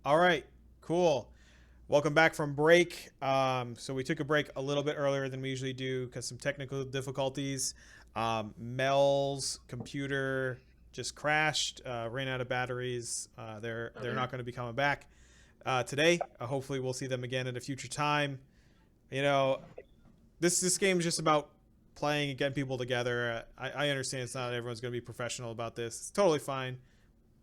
All right, cool. Welcome back from break. So we took a break a little bit earlier than we usually do because some technical difficulties. Mel's computer just crashed, ran out of batteries. They're not going to be coming back today. Hopefully, we'll see them again at a future time. You know, this game is just about playing and getting people together. I understand it's not everyone's going to be professional about this. It's totally fine.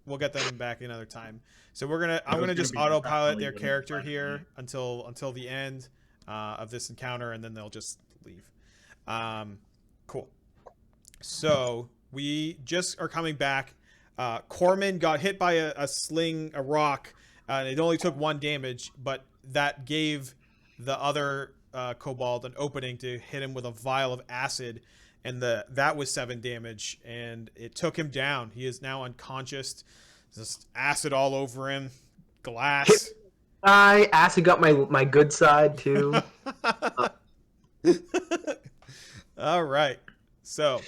We'll get them back another time. So I'm If it was gonna gonna just be autopilot professional, their you wouldn't have character invited me. here until the end of this encounter, and then they'll just leave. Um, cool. So we just are coming back. Corman got hit by a rock. It only took one damage, but that gave the other kobold an opening to hit him with a vial of acid, and that was 7 damage, and it took him down. He is now unconscious. Just acid all over him, glass. I acid got my good side too. All right, so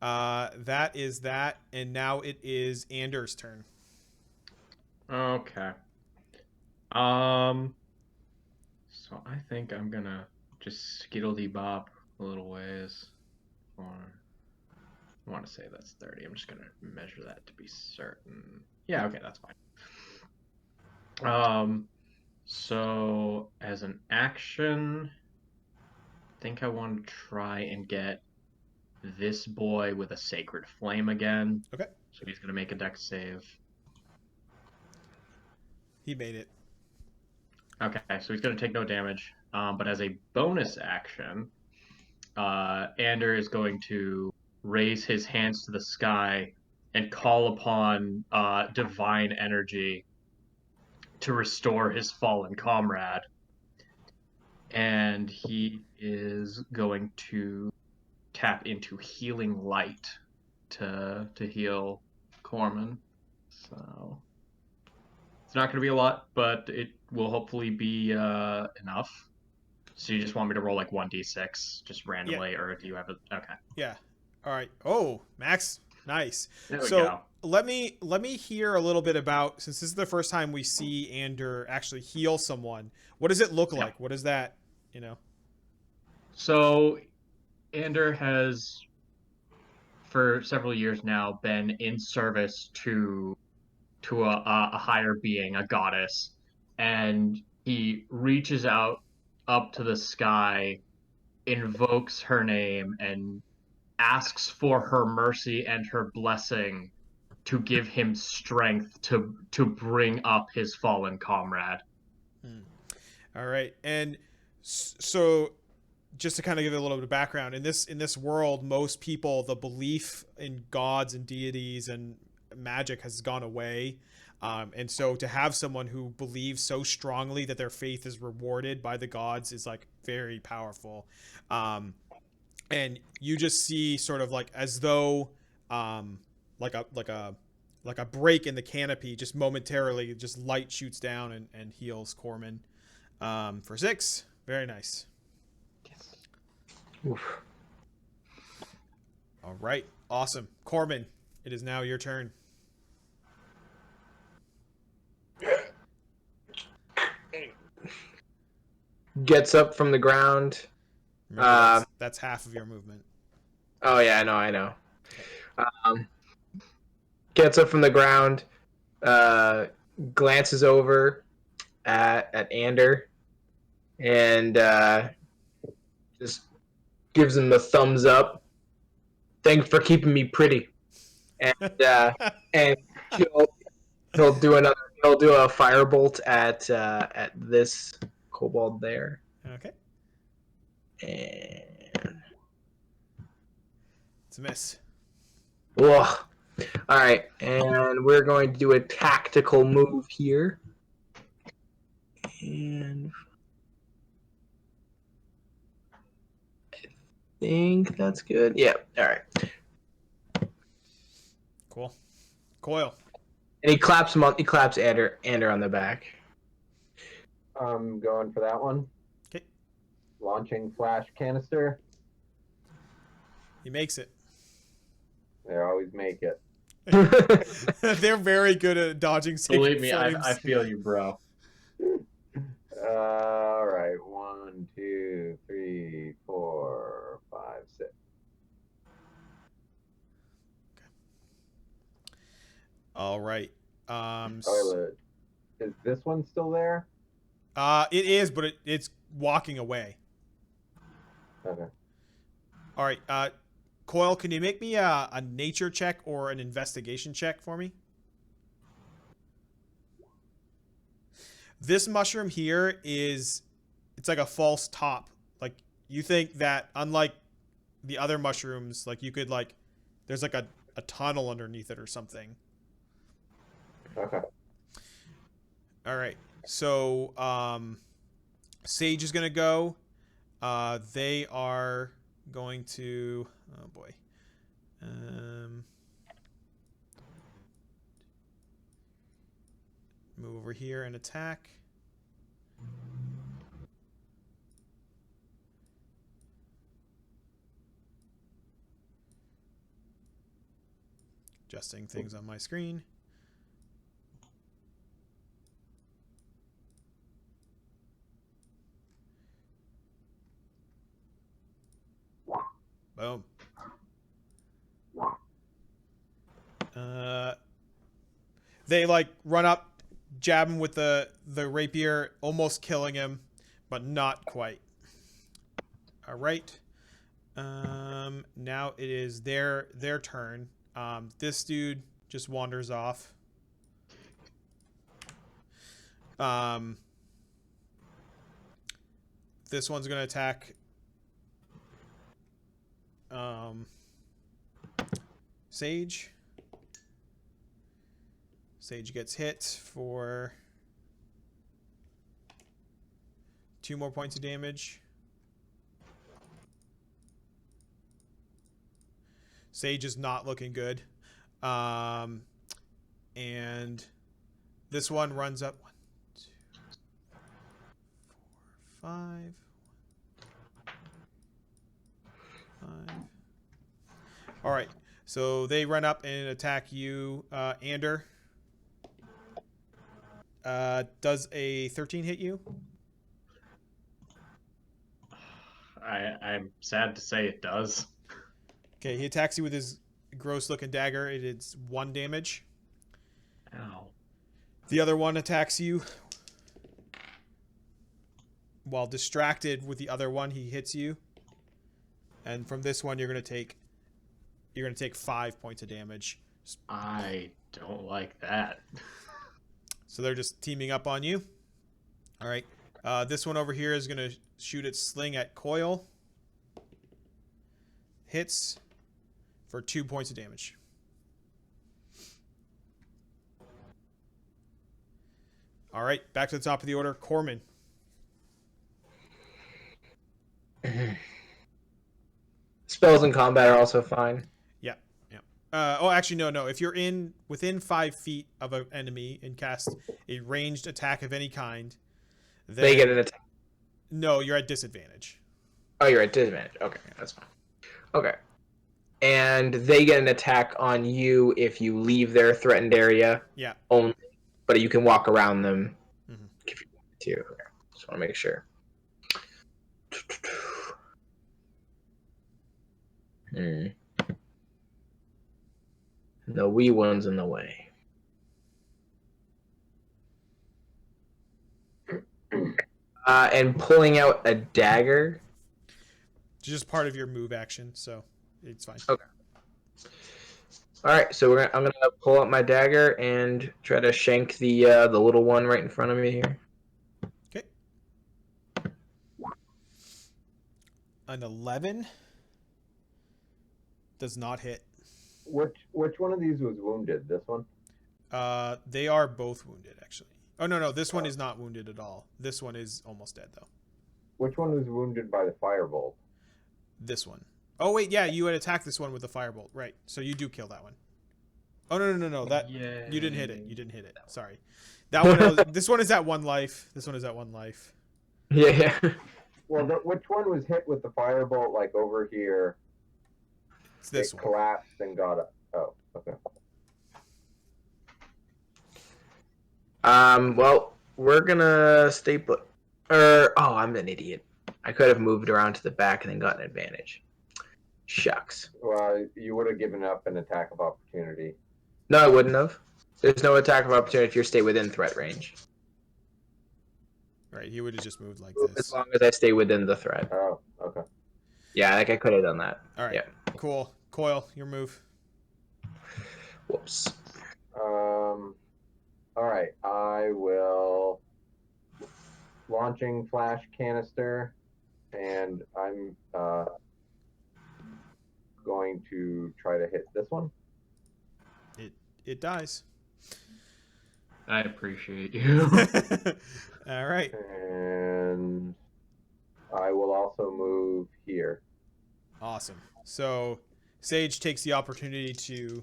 that is that, and now it is Anders' turn. Okay. So I think I'm gonna just skittledy bop a little ways. Or I want to say that's 30. I'm just gonna measure that to be certain. Yeah, okay, that's fine. So as an action, I think I want to try and get this boy with a sacred flame again. Okay. So he's gonna make a dex save. He made it. Okay, so he's going to take no damage. But as a bonus action, Ander is going to raise his hands to the sky and call upon divine energy to restore his fallen comrade. And he is going to tap into healing light to heal Corman. So it's not going to be a lot, but it will hopefully be enough. So you just want me to roll like 1d6 just randomly, or do you have it? Okay. Yeah. All right. Oh, Max, nice. There we So go. let me hear a little bit about, since this is the first time we see Ander actually heal someone. What does it look like? What is that? So Ander has, for several years now, been in service to a higher being, a goddess, and he reaches out up to the sky, invokes her name, and asks for her mercy and her blessing to give him strength to bring up his fallen comrade. All right. And so just to kind of give it a little bit of background, in this world, most people, the belief in gods and deities and magic has gone away. And so to have someone who believes so strongly that their faith is rewarded by the gods is like very powerful. And you just see sort of like as though like a break in the canopy, just momentarily, just light shoots down and heals Corman for 6. Very nice. Oof. All right, awesome. Corman, it is now your turn. Gets up from the ground. Remember, that's half of your movement. Oh yeah, I know. Gets up from the ground, glances over at Ander, and just gives him a thumbs up. Thanks for keeping me pretty. And and he'll do a firebolt at this kobold there. Okay. And It's a miss. ugh. All right, and we're going to do a tactical move here. And I think that's good. Yeah, all right. Cool. Coil. And he claps Ander on the back. I'm going for that one. Okay. Launching flash canister. He makes it. They always make it. They're very good at dodging sacred Believe me, flames. I feel you, bro. All right. 1, 2, 3, 4, 5, 6. All right. Oh, is this one still there? It is, but it's walking away. Okay. All right. Coil, can you make me a nature check or an investigation check for me? This mushroom here it's like a false top. Like you think that unlike the other mushrooms, like you could like there's like a tunnel underneath it or something. Okay. All right. So Sage is gonna go. They are going to. Oh boy. Move over here and attack. Adjusting things on my screen. Boom. They like run up, jab him with the rapier, almost killing him, but not quite. All right. Now it is their turn. This dude just wanders off. This one's gonna attack. Sage. Sage gets hit for 2 more points of damage. Sage is not looking good. And this one runs up 1, 2, 4, 5. 5. All right. So they run up and attack you, Ander. Does a 13 hit you? I'm sad to say it does. Okay, he attacks you with his gross-looking dagger. It is 1 damage. Ow. The other one attacks you. While distracted with the other one, he hits you. And from this one, you're gonna take 5 points of damage. I don't like that. So they're just teaming up on you. All right. This one over here is gonna shoot its sling at Coil. Hits for 2 points of damage. All right, back to the top of the order. Corman. Spells in combat are also fine. Yeah, yeah. Actually, no. If you're within 5 feet of an enemy and cast a ranged attack of any kind, then They get an attack. No, you're at disadvantage. Oh, you're at disadvantage. Okay, that's fine. Okay. And they get an attack on you if you leave their threatened area. Yeah. Only, but you can walk around them Mm-hmm. if you want to. Okay. Just want to make sure. The wee one's in the way. And pulling out a dagger. It's just part of your move action, so it's fine. Okay. All right, so I'm gonna pull out my dagger and try to shank the little one right in front of me here. Okay. An 11 does not hit. Which one of these was wounded? This one? They are both wounded, actually. Oh, no. This one is not wounded at all. This one is almost dead, though. Which one was wounded by the firebolt? This one. Oh, wait, yeah, you had attacked this one with the firebolt. Right, so you do kill that one. Oh, no. That Yay. You didn't hit it. Sorry. That one. This one is at 1 life. This one is at 1 life. Yeah. Well, which one was hit with the firebolt, like over here? It's this it one. collapsed and got up. Oh, okay. Well, we're gonna stay put. Oh, I'm an idiot. I could have moved around to the back and then gotten advantage. Shucks. Well, you would have given up an attack of opportunity. No, I wouldn't have. There's no attack of opportunity if you stay within threat range. Right, he would have just moved like As this. long as I stay within the threat. Oh, okay. Yeah, like I could have done that. All right, Yeah. cool. Coil, your move. Whoops. All right. I will launching flash canister, and I'm going to try to hit this one. It dies. I appreciate you. All right. And I will also move here. Awesome. So Sage takes the opportunity to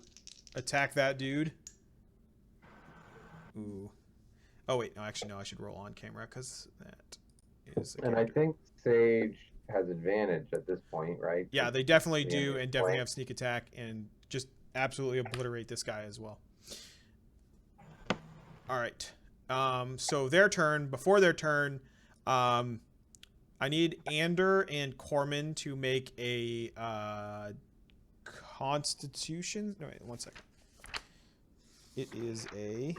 attack that dude. Ooh. Oh wait, no, actually no, I should roll on camera because that is a And I think Sage has advantage at this point, right? yeah, they definitely The do, enemy and definitely flank. have sneak attack and just absolutely obliterate this guy as well. All right. So their turn. Before their turn, I need Ander and Corman to make a Constitution. No, wait, 1 second. It is a.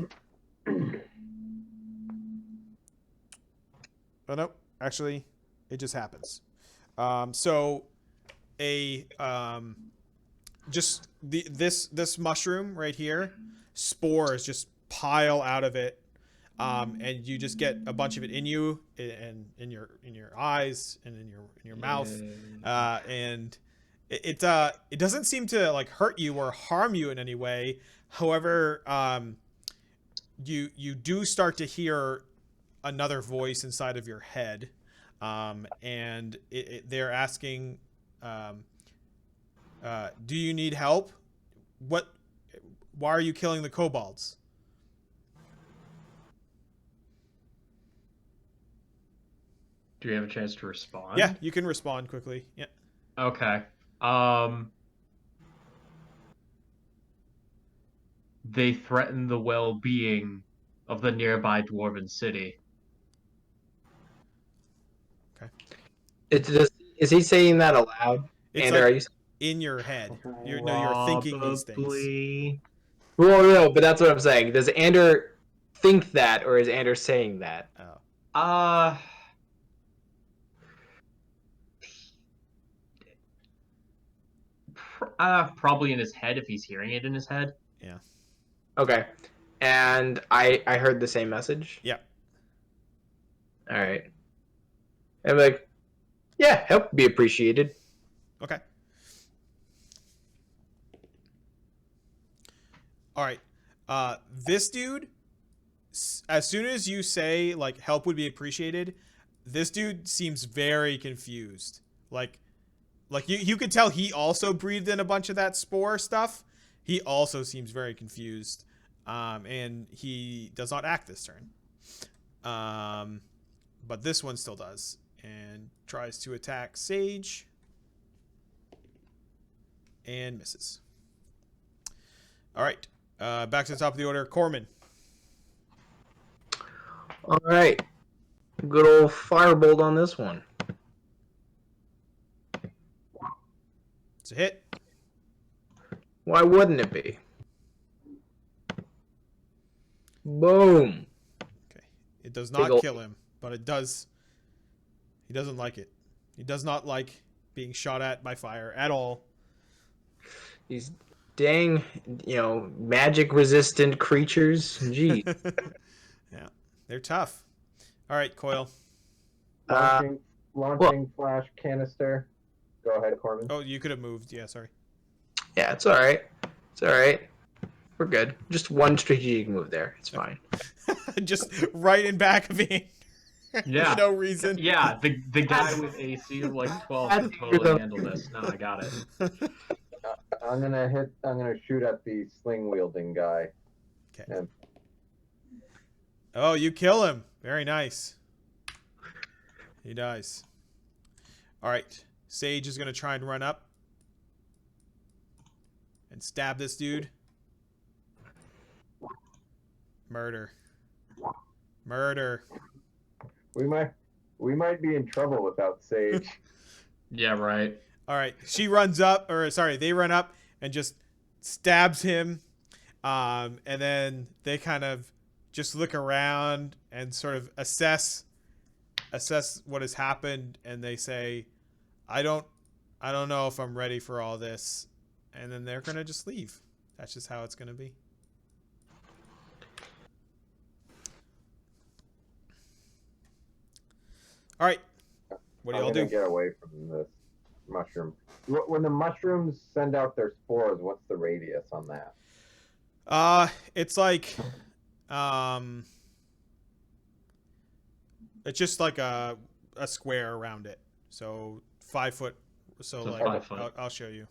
Oh no, actually, it just happens. So a just this mushroom right here, spores just pile out of it, and you just get a bunch of it in you and in your eyes and in your mouth, and it doesn't seem to like hurt you or harm you in any way. However, you do start to hear another voice inside of your head, and they're asking, do you need help? Why are you killing the kobolds? Do we have a chance to respond? Yeah, you can respond quickly. Yeah. Okay. They threaten the well-being of the nearby dwarven city. Is he saying that aloud? It's Ander, like are you? in your head. You're thinking these things. Probably. Well, no, but that's what I'm saying. Does Ander think that, or is Ander saying that? Oh. Probably in his head if he's hearing it in his head. Yeah. Okay. And I heard the same message. Yeah. All right. I'm like, yeah, help would be appreciated. Okay. All right. This dude, as soon as you say like help would be appreciated, this dude seems very confused. Like you could tell he also breathed in a bunch of that spore stuff. He also seems very confused, and he does not act this turn. But this one still does and tries to attack Sage and misses. All right. Back to the top of the order. Corman. All right. Good old firebolt on this one. It's a hit. Why wouldn't it be? Boom. Okay. It does Big not ol' kill him, but it does. He doesn't like it. He does not like being shot at by fire at all. These dang, magic resistant creatures. Gee. Yeah. They're tough. All right, Coil. Launching flash canister. Go ahead, Corbin. Oh, you could have moved. Yeah, sorry. Yeah, it's all right. It's all right. We're good. Just one strategic move there. It's fine. Just right in back of me. Yeah. For no reason. Yeah, the guy with AC of like 12 can totally handle this. No, I got it. I'm gonna shoot at the sling wielding guy. Okay. And Oh, you kill him. Very nice. He dies. All right. Sage is going to try and run up and stab this dude. Murder. Murder. We might be in trouble without Sage. Yeah, right. All right. She runs up, or sorry, they run up and just stabs him. And then they kind of just look around and sort of assess what has happened, and they say, I don't know if I'm ready for all this. And then they're gonna just leave. That's just how it's gonna be. All right. What do I'm y'all gonna do? get away from this mushroom. When the mushrooms send out their spores, what's the radius on that? It's like, it's just like a square around it. So 5 foot. So, So like 5 foot. I'll show you.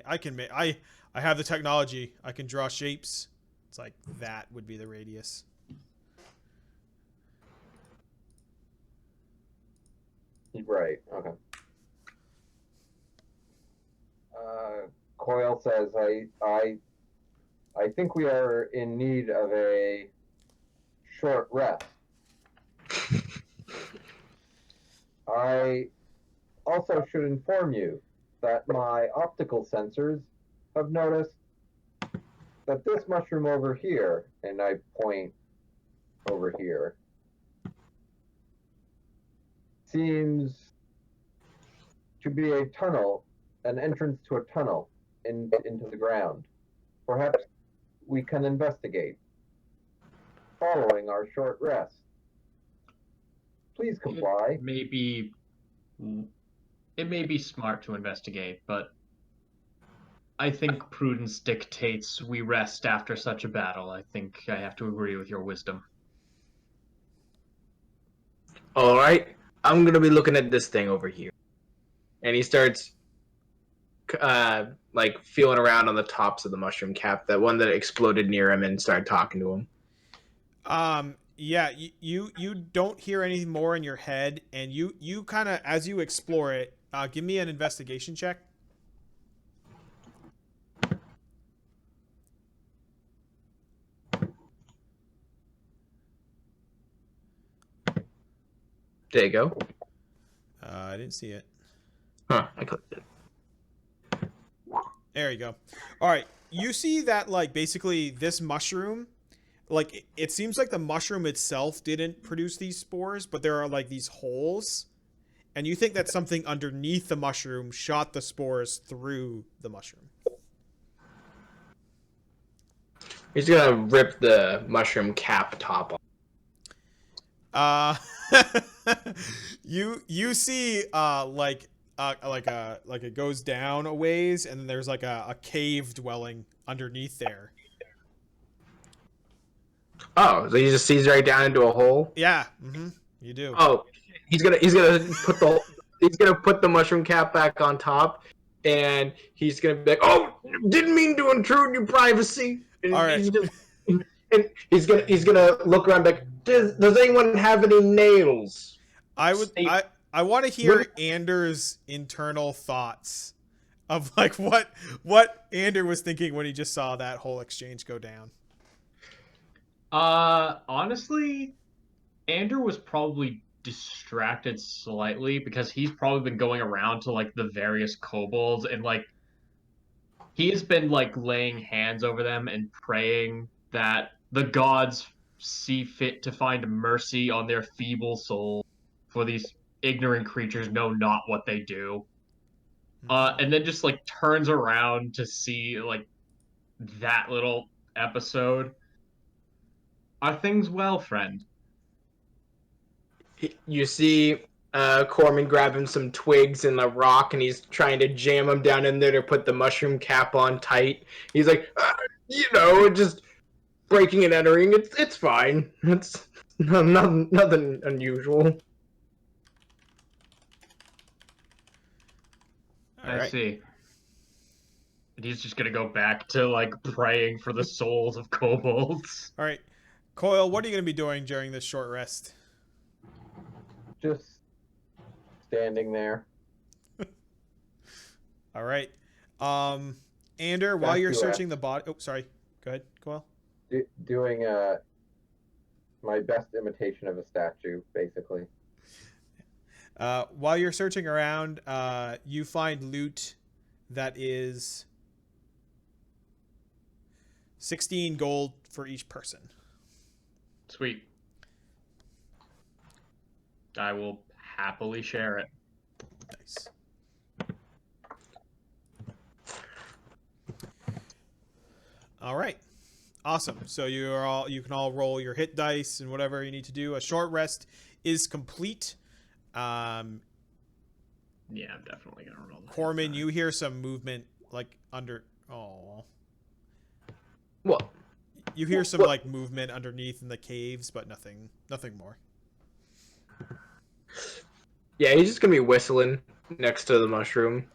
I can make I have the technology. I can draw shapes. It's like that would be the radius. Right. Okay. Coil says, I think we are in need of a short rest. I also should inform you that my optical sensors have noticed that this mushroom over here, and I point over here, seems to be a tunnel, an entrance to a tunnel into the ground. Perhaps we can investigate following our short rest. Please comply. It may be smart to investigate, but I think prudence dictates we rest after such a battle. I think I have to agree with your wisdom. All right, I'm gonna be looking at this thing over here, and he starts, like feeling around on the tops of the mushroom cap, that one that exploded near him, and started talking to him. Yeah, you don't hear anything more in your head, and you kind of, as you explore it, give me an investigation check. There you go. I didn't see it. Huh? I clicked it. There you go. All right, you see that, like, basically this mushroom, like, it seems like the mushroom itself didn't produce these spores, but there are like these holes, and you think that something underneath the mushroom shot the spores through the mushroom. He's gonna rip the mushroom cap top off. Uh, you see like it goes down a ways, and then there's like a cave dwelling underneath there. Oh, so he just sees right down into a hole. Yeah, you do. Oh, he's gonna put the mushroom cap back on top, and he's gonna be like, "Oh, didn't mean to intrude your privacy." And All right. he's gonna look around like, does anyone have any nails? I want to hear Anders' internal thoughts of like what Ander was thinking when he just saw that whole exchange go down. Honestly, Andrew was probably distracted slightly because he's probably been going around to like the various kobolds, and like he has been like laying hands over them and praying that the gods see fit to find mercy on their feeble souls, for these ignorant creatures know not what they do. And then just like turns around to see like that little episode. Are things well, friend? You see Corman grabbing some twigs and a rock, and he's trying to jam them down in there to put the mushroom cap on tight. He's like, just breaking and entering. It's fine. It's nothing unusual. I see. And he's just gonna go back to like praying for the souls of kobolds. All right, Coil, what are you going to be doing during this short rest? Just standing there. All right. Ander, while Back you're to searching the body, oh, sorry. Go ahead, Coil. Doing my best imitation of a statue, basically. While you're searching around, you find loot that is 16 gold for each person. Sweet. I will happily share it. Nice. All right. Awesome. So you can all roll your hit dice and whatever you need to do. A short rest is complete. Yeah, I'm definitely gonna roll. Corman, you hear some movement like under. Oh. What? You hear some like movement underneath in the caves, but nothing more. Yeah, he's just gonna be whistling next to the mushroom.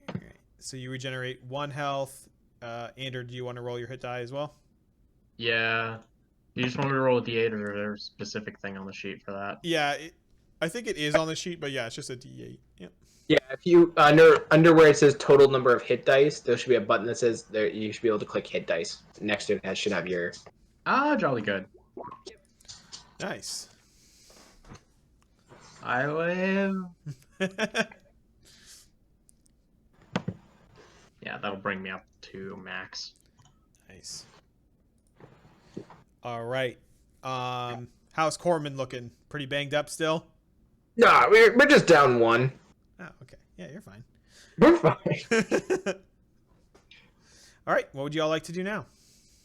Alright, so you regenerate 1 health. Ander, do you want to roll your hit die as well? Yeah. You just want me to roll a d8, or is there a specific thing on the sheet for that? Yeah, I think it is on the sheet, but yeah, it's just a D8. Yep. Yeah, if you under where it says total number of hit dice, there should be a button that says there you should be able to click hit dice. Next to it, that should have your. Jolly good. Nice. I live. Yeah, that'll bring me up to max. Nice. All right. How's Corman looking? Pretty banged up still? Nah, we're just down 1. Oh, okay. Yeah, you're fine. We're fine. All right. What would you all like to do now?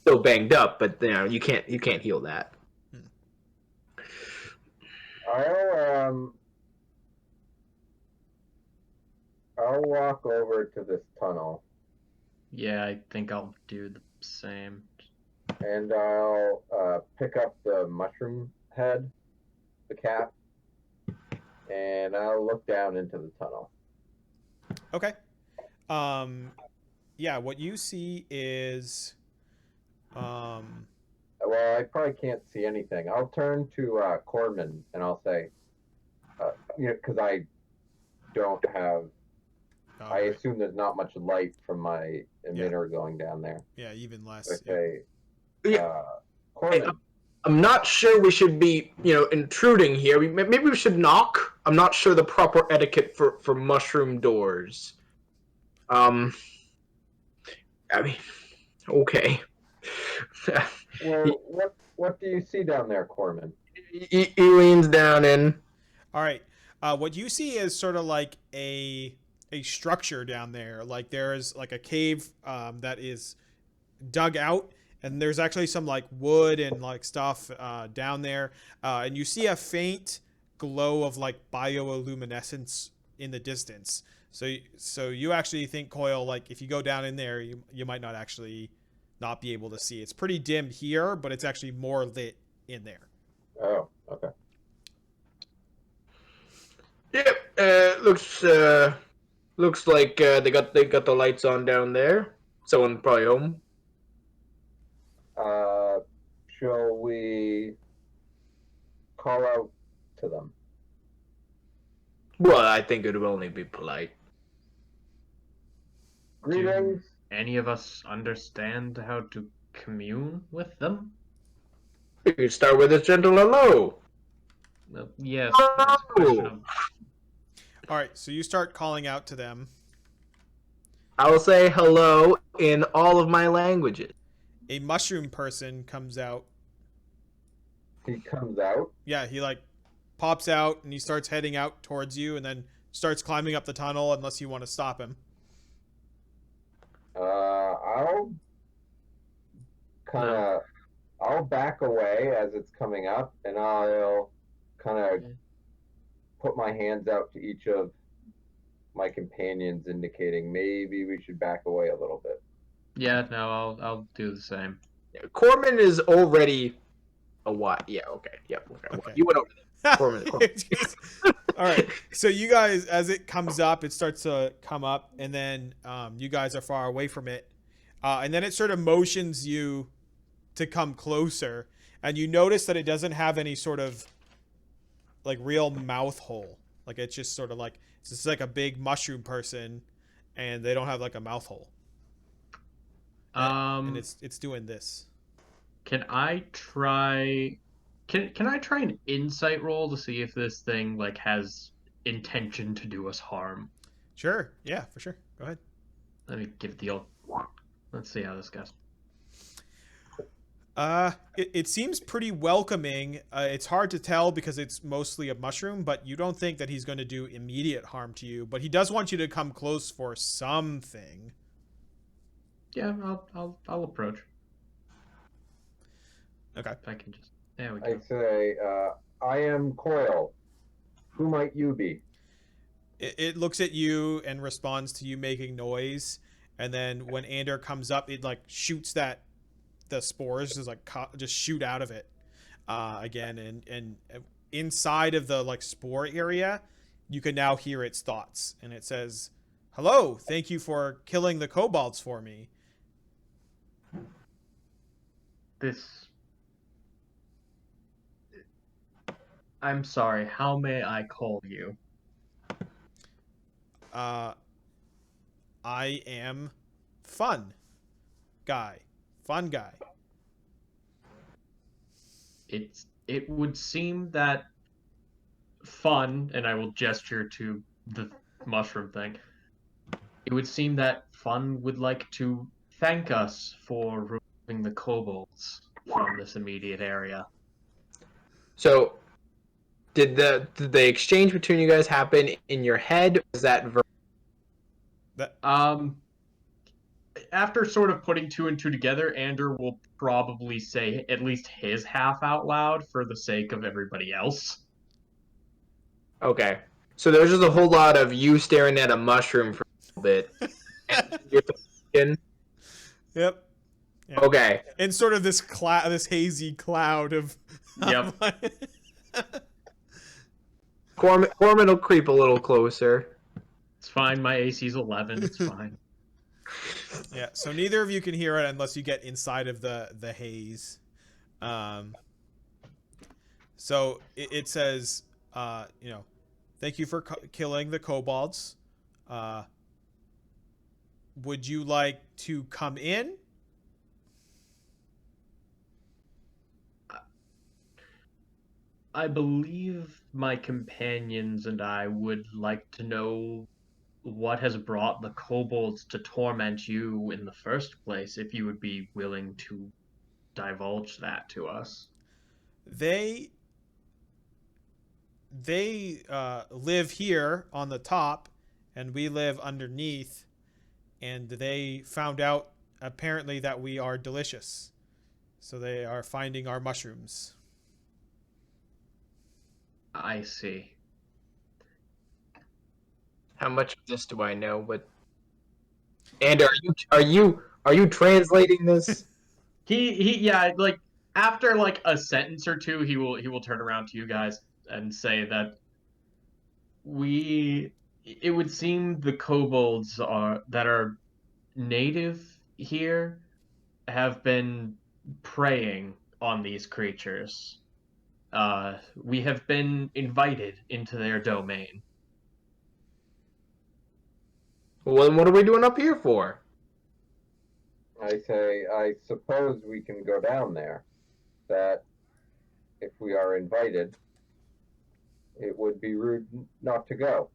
Still banged up, but you can't heal that. I'll walk over to this tunnel Yeah, I think I'll do the same. and I'll pick up the mushroom head, the cap, and I'll look down into the tunnel. Okay. Yeah, what you see is Well, I probably can't see anything. I'll turn to Corman and I'll say, because I don't have. I assume there's not much light from my emitter going down there. yeah, even less. Okay. Yeah. Corman. I'm not sure we should be, intruding here. Maybe we should knock. I'm not sure the proper etiquette for mushroom doors. I mean, okay. Well, what do you see down there, Corman? He leans down in. All right. What you see is sort of like a structure down there. Like there's like a cave that is dug out, and there's actually some like wood and like stuff down there. And you see a faint glow of like bioluminescence in the distance. So you actually think, Coil, like if you go down in there, you might not actually not be able to see. It's pretty dim here, but it's actually more lit in there. Oh, okay. Yep. Looks like they got the lights on down there. Someone probably home. Shall we call out to them? Well, I think it would only be polite. Greetings. Do any of us understand how to commune with them? We could start with a gentle hello. Yes. But it's a question of... All right, so you start calling out to them. I will say hello in all of my languages. A mushroom person comes out. He comes out. Yeah, he like pops out and he starts heading out towards you, and then starts climbing up the tunnel unless you want to stop him. I'll back away as it's coming up, and I'll kind of put my hands out to each of my companions, indicating maybe we should back away a little bit. Yeah, no, I'll do the same. Yeah, Corman is already a what? Yeah, okay. Yep. Okay. You went over there. Corman. All right. So you guys, as it comes up, it starts to come up, and then you guys are far away from it, and then it sort of motions you to come closer, and you notice that it doesn't have any sort of like real mouth hole. Like it's just sort of like it's just like a big mushroom person, and they don't have like a mouth hole. And it's doing this. Can I try? Can I try an insight roll to see if this thing like has intention to do us harm? Sure. Yeah, for sure. Go ahead. Let me give it the old. Let's see how this goes. It seems pretty welcoming. It's hard to tell because it's mostly a mushroom, but you don't think that he's going to do immediate harm to you. But he does want you to come close for something. Yeah, I'll approach. Okay. If I can just. There we I go. say, I am Coil. Who might you be? It looks at you and responds to you making noise, and then when Ander comes up, it like shoots the spores just like just shoot out of it again, and inside of the like spore area, you can now hear its thoughts, and it says, "Hello, thank you for killing the kobolds for me." This. I'm sorry. How may I call you? I am fun guy. It would seem that fun, and I will gesture to the mushroom thing. It would seem that fun would like to thank us for removing the kobolds from this immediate area. So, did the exchange between you guys happen in your head? Or was that That After sort of putting two and two together, Ander will probably say at least his half out loud for the sake of everybody else. okay? So there's just a whole lot of you staring at a mushroom for a little bit. And you're thinking, Yep. okay. And sort of this this hazy cloud of. Yep. Corman will creep a little closer. It's fine. My AC's 11. It's fine. Yeah. So neither of you can hear it unless you get inside of the haze. So it says, thank you for killing the kobolds. Would you like to come in? I believe my companions and I would like to know what has brought the kobolds to torment you in the first place, if you would be willing to divulge that to us. They live here on the top, and we live underneath, and they found out apparently that we are delicious, so they are finding our mushrooms. I see. How much of this do I know? But and are you translating this? Yeah, like after like a sentence or two, he will turn around to you guys and say that it would seem the kobolds that are native here have been preying on these creatures. We have been invited into their domain. Well, then what are we doing up here for? I say, I suppose we can go down there. That if we are invited, it would be rude not to go.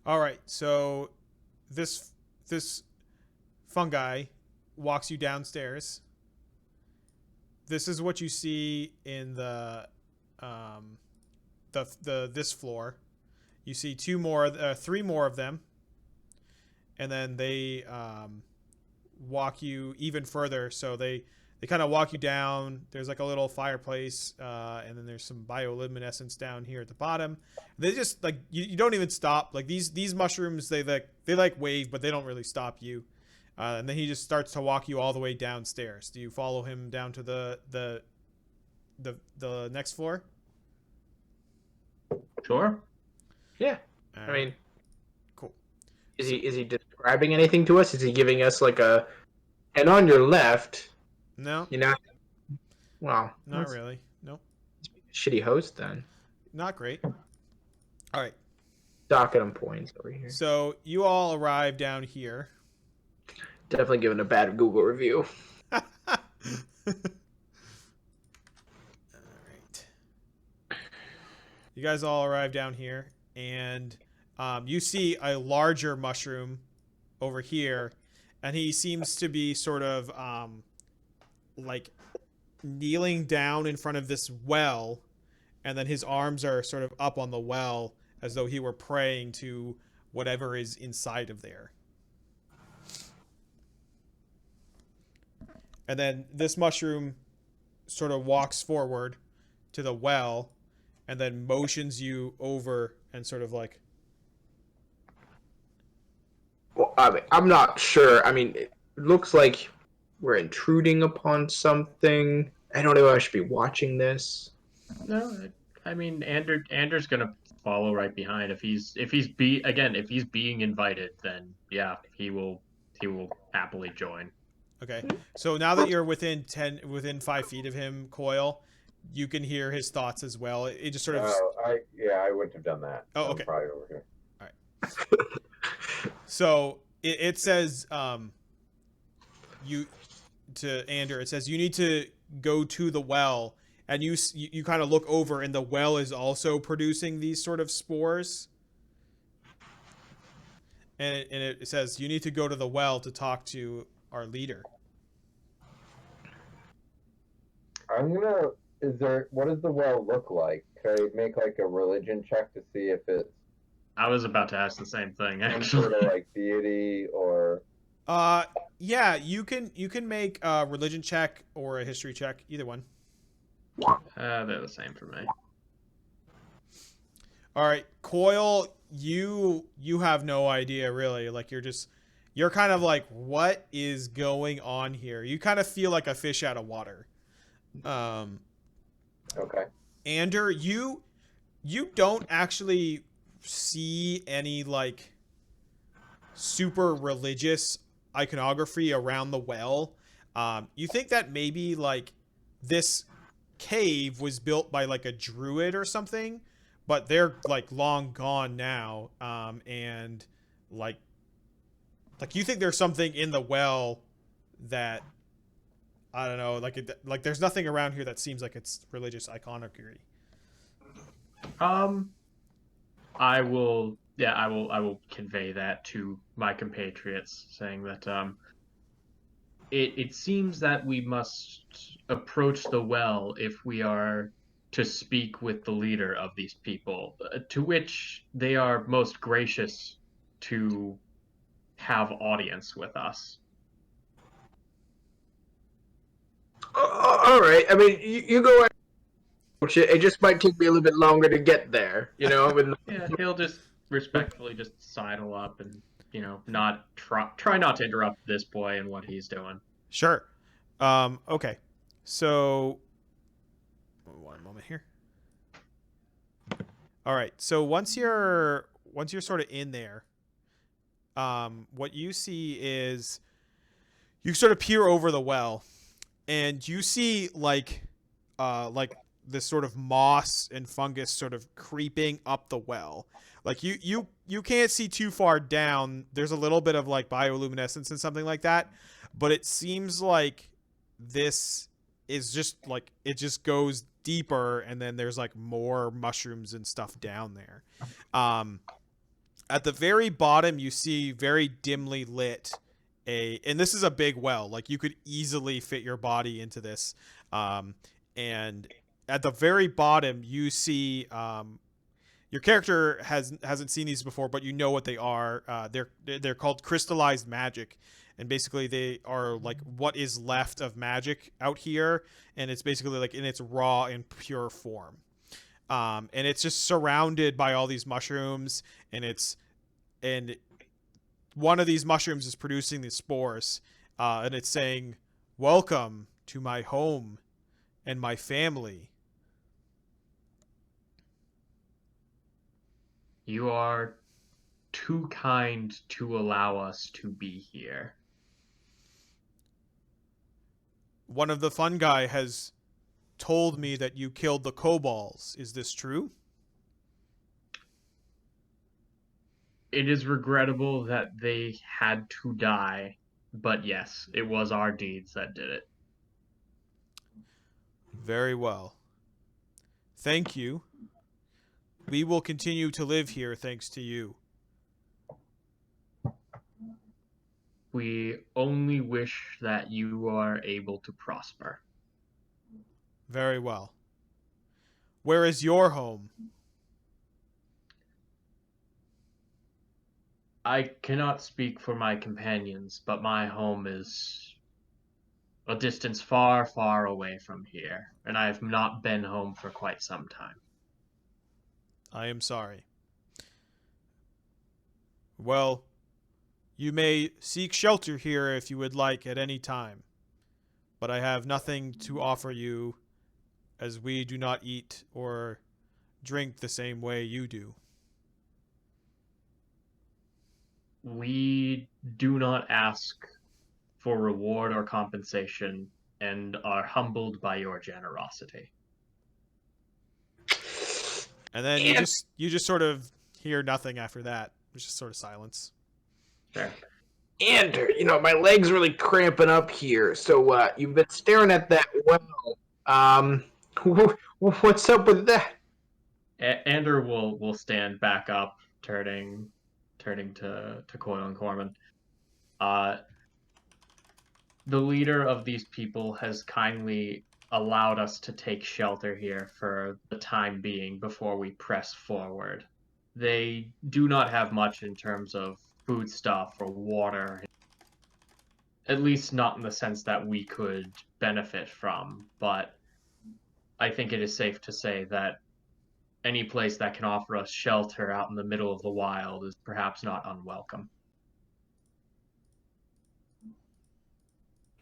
All right, so this fungi walks you downstairs. This is what you see in the this floor. You see three more of them, and then they walk you even further. So they kind of walk you down. There's like a little fireplace, and then there's some bioluminescence down here at the bottom. They just like you don't even stop. Like these mushrooms, they wave, but they don't really stop you. And then he just starts to walk you all the way downstairs. Do you follow him down to the next floor? Sure. Yeah. All I right. mean, Cool. is he describing anything to us? Is he giving us like a? And on your left, No, you know, well, not really. Nope, shitty host then. not great. All right. Docking him points over here. So you all arrive down here. Definitely giving a bad Google review. All right. You guys all arrive down here, and you see a larger mushroom over here, and he seems to be sort of like kneeling down in front of this well, and then his arms are sort of up on the well as though he were praying to whatever is inside of there. And then this mushroom sort of walks forward to the well and then motions you over and sort of like... Well, I'm not sure. I mean, it looks like we're intruding upon something. I don't know if I should be watching this. No, I mean Anders gonna follow right behind. If he's being invited, then yeah, he will happily join. Okay. So now that you're within 5 feet of him, Coil, you can hear his thoughts as well. It just sort of... I wouldn't have done that. Oh, I'm okay. probably over here. So it says you to Ander. It says you need to go to the well, and you kind of look over, and the well is also producing these sort of spores. And it says you need to go to the well to talk to our leader. What does the well look like? Could I make like a religion check to see if it's I was about to ask the same thing, some actually. sort of like deity or... Yeah, you can make a religion check or a history check, either one. They're the same for me. All right, Coil, you have no idea really. Like you're kind of like, what is going on here? You kind of feel like a fish out of water. Okay. Ander, you don't actually see any like super religious iconography around the well. You think that maybe like this cave was built by like a druid or something, but they're like long gone now. And like you think there's something in the well that, I don't know, like there's nothing around here that seems like it's religious iconography. I will convey that to my compatriots, saying that it seems that we must approach the well if we are to speak with the leader of these people, to which they are most gracious to have audience with us. All right. I mean, you go ahead. It just might take me a little bit longer to get there, you know. Yeah, he'll just respectfully just sidle up and, not try not to interrupt this boy and what he's doing. Sure. Okay. So, one moment here. All right. So once you're sort of in there, what you see is you sort of peer over the well, and you see like this sort of moss and fungus sort of creeping up the well. Like you can't see too far down. There's a little bit of like bioluminescence and something like that, but it seems like this is just like it just goes deeper, and then there's like more mushrooms and stuff down there. At the very bottom, you see very dimly lit and this is a big well. Like you could easily fit your body into this. And at the very bottom, you see your character hasn't seen these before, but you know what they are. They're called crystallized magic, and basically they are like what is left of magic out here, and it's basically like in its raw and pure form. And it's just surrounded by all these mushrooms, and one of these mushrooms is producing these spores, and it's saying, "Welcome to my home and my family." You are too kind to allow us to be here. One of the fungi has told me that you killed the kobolds. Is this true? It is regrettable that they had to die, but yes, it was our deeds that did it. Very well. Thank you. We will continue to live here thanks to you. We only wish that you are able to prosper. Very well. Where is your home? I cannot speak for my companions, but my home is a distance far, far away from here, and I have not been home for quite some time. I am sorry. Well, you may seek shelter here if you would like at any time, but I have nothing to offer you as we do not eat or drink the same way you do. We do not ask for reward or compensation and are humbled by your generosity. And then you just sort of hear nothing after that. There's just sort of silence. Fair. Ander, my leg's really cramping up here. So, you've been staring at that well. What's up with that? Ander will stand back up, turning to Coil and Corman. The leader of these people has kindly allowed us to take shelter here for the time being before we press forward. They do not have much in terms of food stuff or water, at least not in the sense that we could benefit from, but I think it is safe to say that any place that can offer us shelter out in the middle of the wild is perhaps not unwelcome.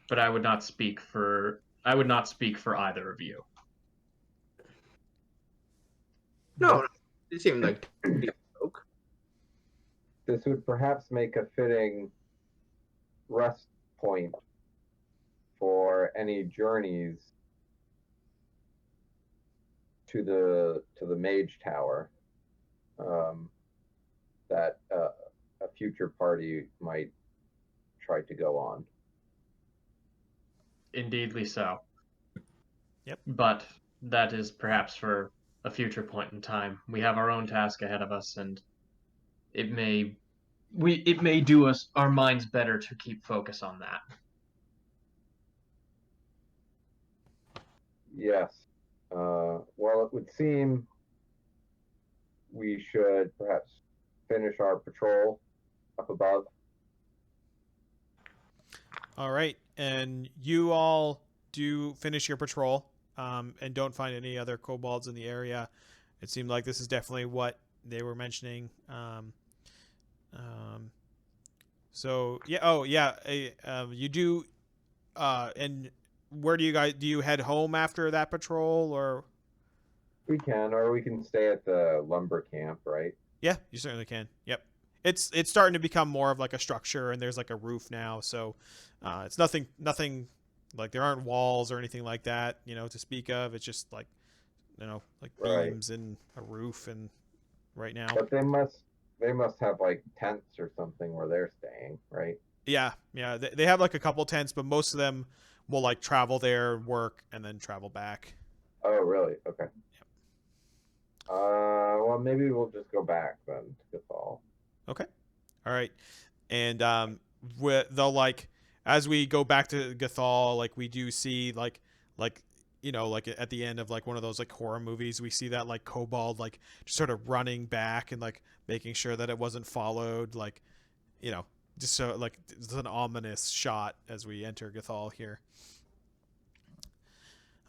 But I would not speak for either of you. No, they seem like folk. This would perhaps make a fitting rest point for any journeys to the Mage Tower that a future party might try to go on. Indeedly so. Yep. But that is perhaps for a future point in time. We have our own task ahead of us, and it may do us our minds better to keep focus on that. Yes. Well, it would seem we should perhaps finish our patrol up above. All right, and you all do finish your patrol and don't find any other kobolds in the area. It seemed like this is definitely what they were mentioning. So yeah. Oh yeah. You do. And where do you head home after that patrol, or? We can, or we can stay at the lumber camp, right? Yeah, you certainly can. Yep. It's starting to become more of like a structure, and there's like a roof now, so it's nothing like there aren't walls or anything like that, to speak of. It's just like, like Right. beams and a roof, and right now. But they must have like tents or something where they're staying, right? Yeah. They have like a couple tents, but most of them will like travel there, work, and then travel back. Oh, really? Okay. Well, maybe we'll just go back then to Gathol. Okay. All right. And they'll like, as we go back to Gathol, like we do see like like at the end of like one of those like horror movies, we see that like kobold like just sort of running back and like making sure that it wasn't followed, like just so like it's an ominous shot as we enter Gathol here.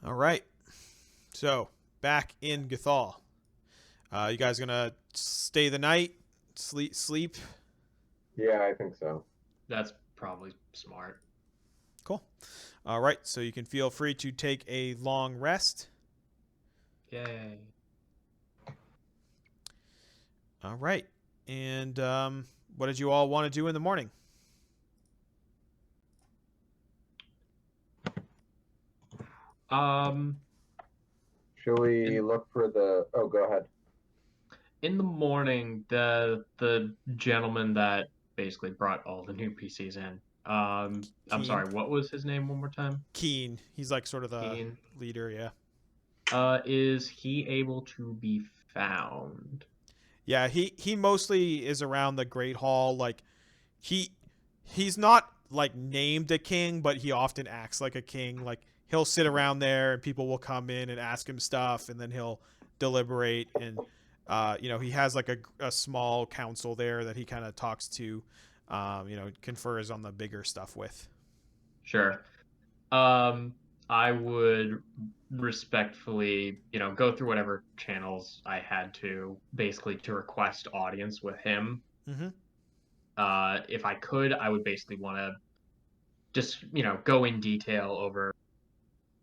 All right. So back in Gathol. You guys gonna stay the night? Sleep? Yeah, I think so. That's probably smart. Cool. All right, so you can feel free to take a long rest. Yay. All right. And what did you all want to do in the morning? Should we look for the... Oh, go ahead. In the morning, the gentleman that basically brought all the new PCs in. I'm Keen. sorry, what was his name one more time? Keen. He's like sort of the Keen. leader, yeah. Is he able to be found? Yeah, he mostly is around the Great Hall. Like he's not like named a king, but he often acts like a king. Like he'll sit around there and people will come in and ask him stuff, and then he'll deliberate. And he has like a small council there that he kind of talks to, confers on the bigger stuff with. Sure. I would respectfully, go through whatever channels I had to, basically to request audience with him. Mm-hmm. If I could, I would basically want to just, go in detail over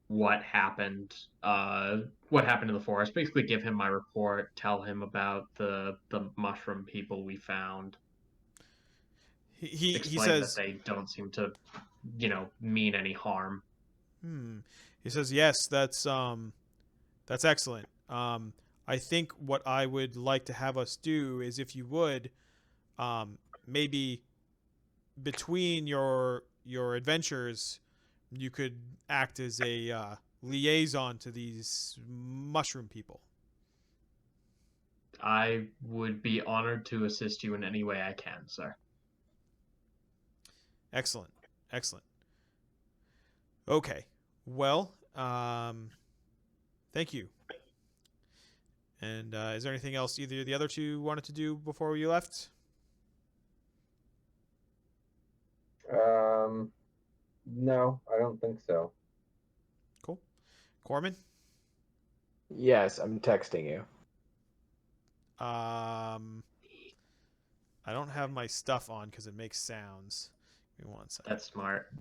what happened in the forest. Basically, give him my report, tell him about the mushroom people we found. He Explain that says they don't seem to, mean any harm. he says yes, that's excellent. I think what I would like to have us do is, if you would, maybe between your adventures, you could act as a liaison to these mushroom people. I would be honored to assist you in any way I can, sir. Excellent. Okay. Well, thank you. And is there anything else either of the other two wanted to do before you left? No, I don't think so. Cool. Corman? Yes, I'm texting you. I don't have my stuff on because it makes sounds. Give me 1 second. That's smart.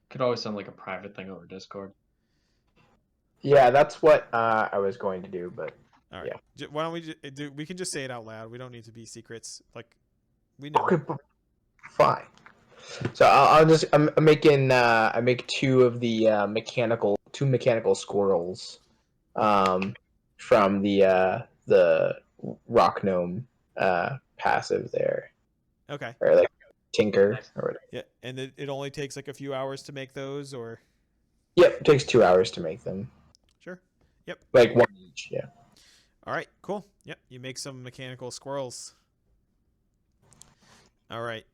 Could always send like a private thing over Discord. Yeah, that's what I was going to do, but All right. yeah. Why don't we do? We can just say it out loud. We don't need to be secrets. Like, we know. Okay, fine. So I'll just I'm making I make two mechanical squirrels, from the rock gnome passive there, Okay. or like tinker or whatever. Yeah, and it only takes like a few hours to make those, or Yep, it takes 2 hours to make them. sure. Yep. Like one each, yeah. All right. Cool. Yep. You make some mechanical squirrels. All right,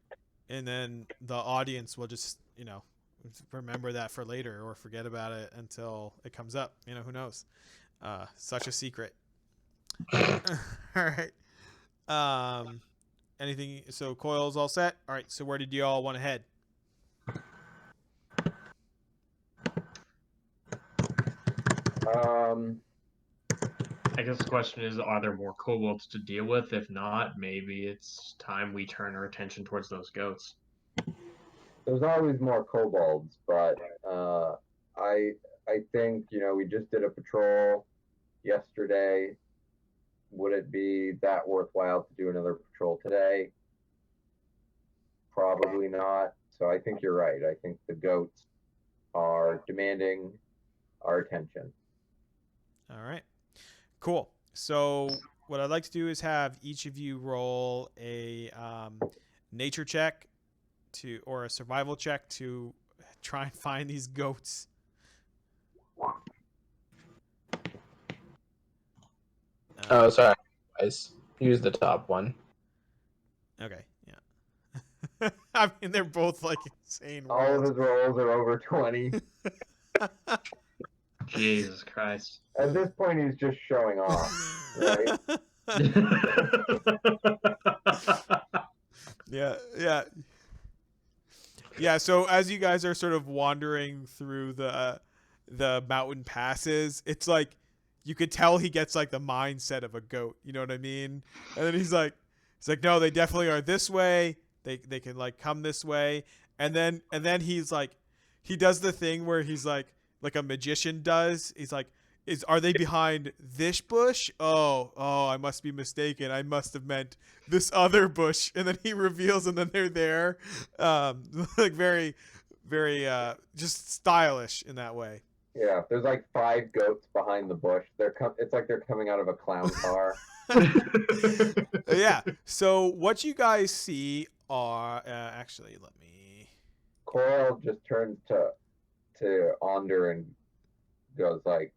and then the audience will just remember that for later or forget about it until it comes up. Who knows? Such a secret. All right. Anything? So Coil's all set. All right. So where did you all want to head? I guess the question is, are there more kobolds to deal with? If not, maybe it's time we turn our attention towards those goats. There's always more kobolds, but I think we just did a patrol yesterday. Would it be that worthwhile to do another patrol today? Probably not. So I think you're right. I think the goats are demanding our attention. All right. Cool. So what I'd like to do is have each of you roll a nature check or a survival check to try and find these goats. Oh, sorry. Guys, use the top one. Okay. Yeah. I mean, they're both like insane All of rolls. his rolls are over 20. Jesus Christ. At this point, he's just showing off, right? Yeah. So as you guys are sort of wandering through the mountain passes, it's like you could tell he gets like the mindset of a goat. You know what I mean? And then he's like, no, they definitely are this way. They can like come this way, and then he's like, he does the thing where he's like a magician does. He's like, are they behind this bush? Oh, I must be mistaken. I must have meant this other bush. And then he reveals, and then they're there. Like very, very, just stylish in that way. Yeah, there's like 5 goats behind the bush. It's like they're coming out of a clown car. Yeah. So what you guys see are actually, let me. Coral just turns to Onder and goes like,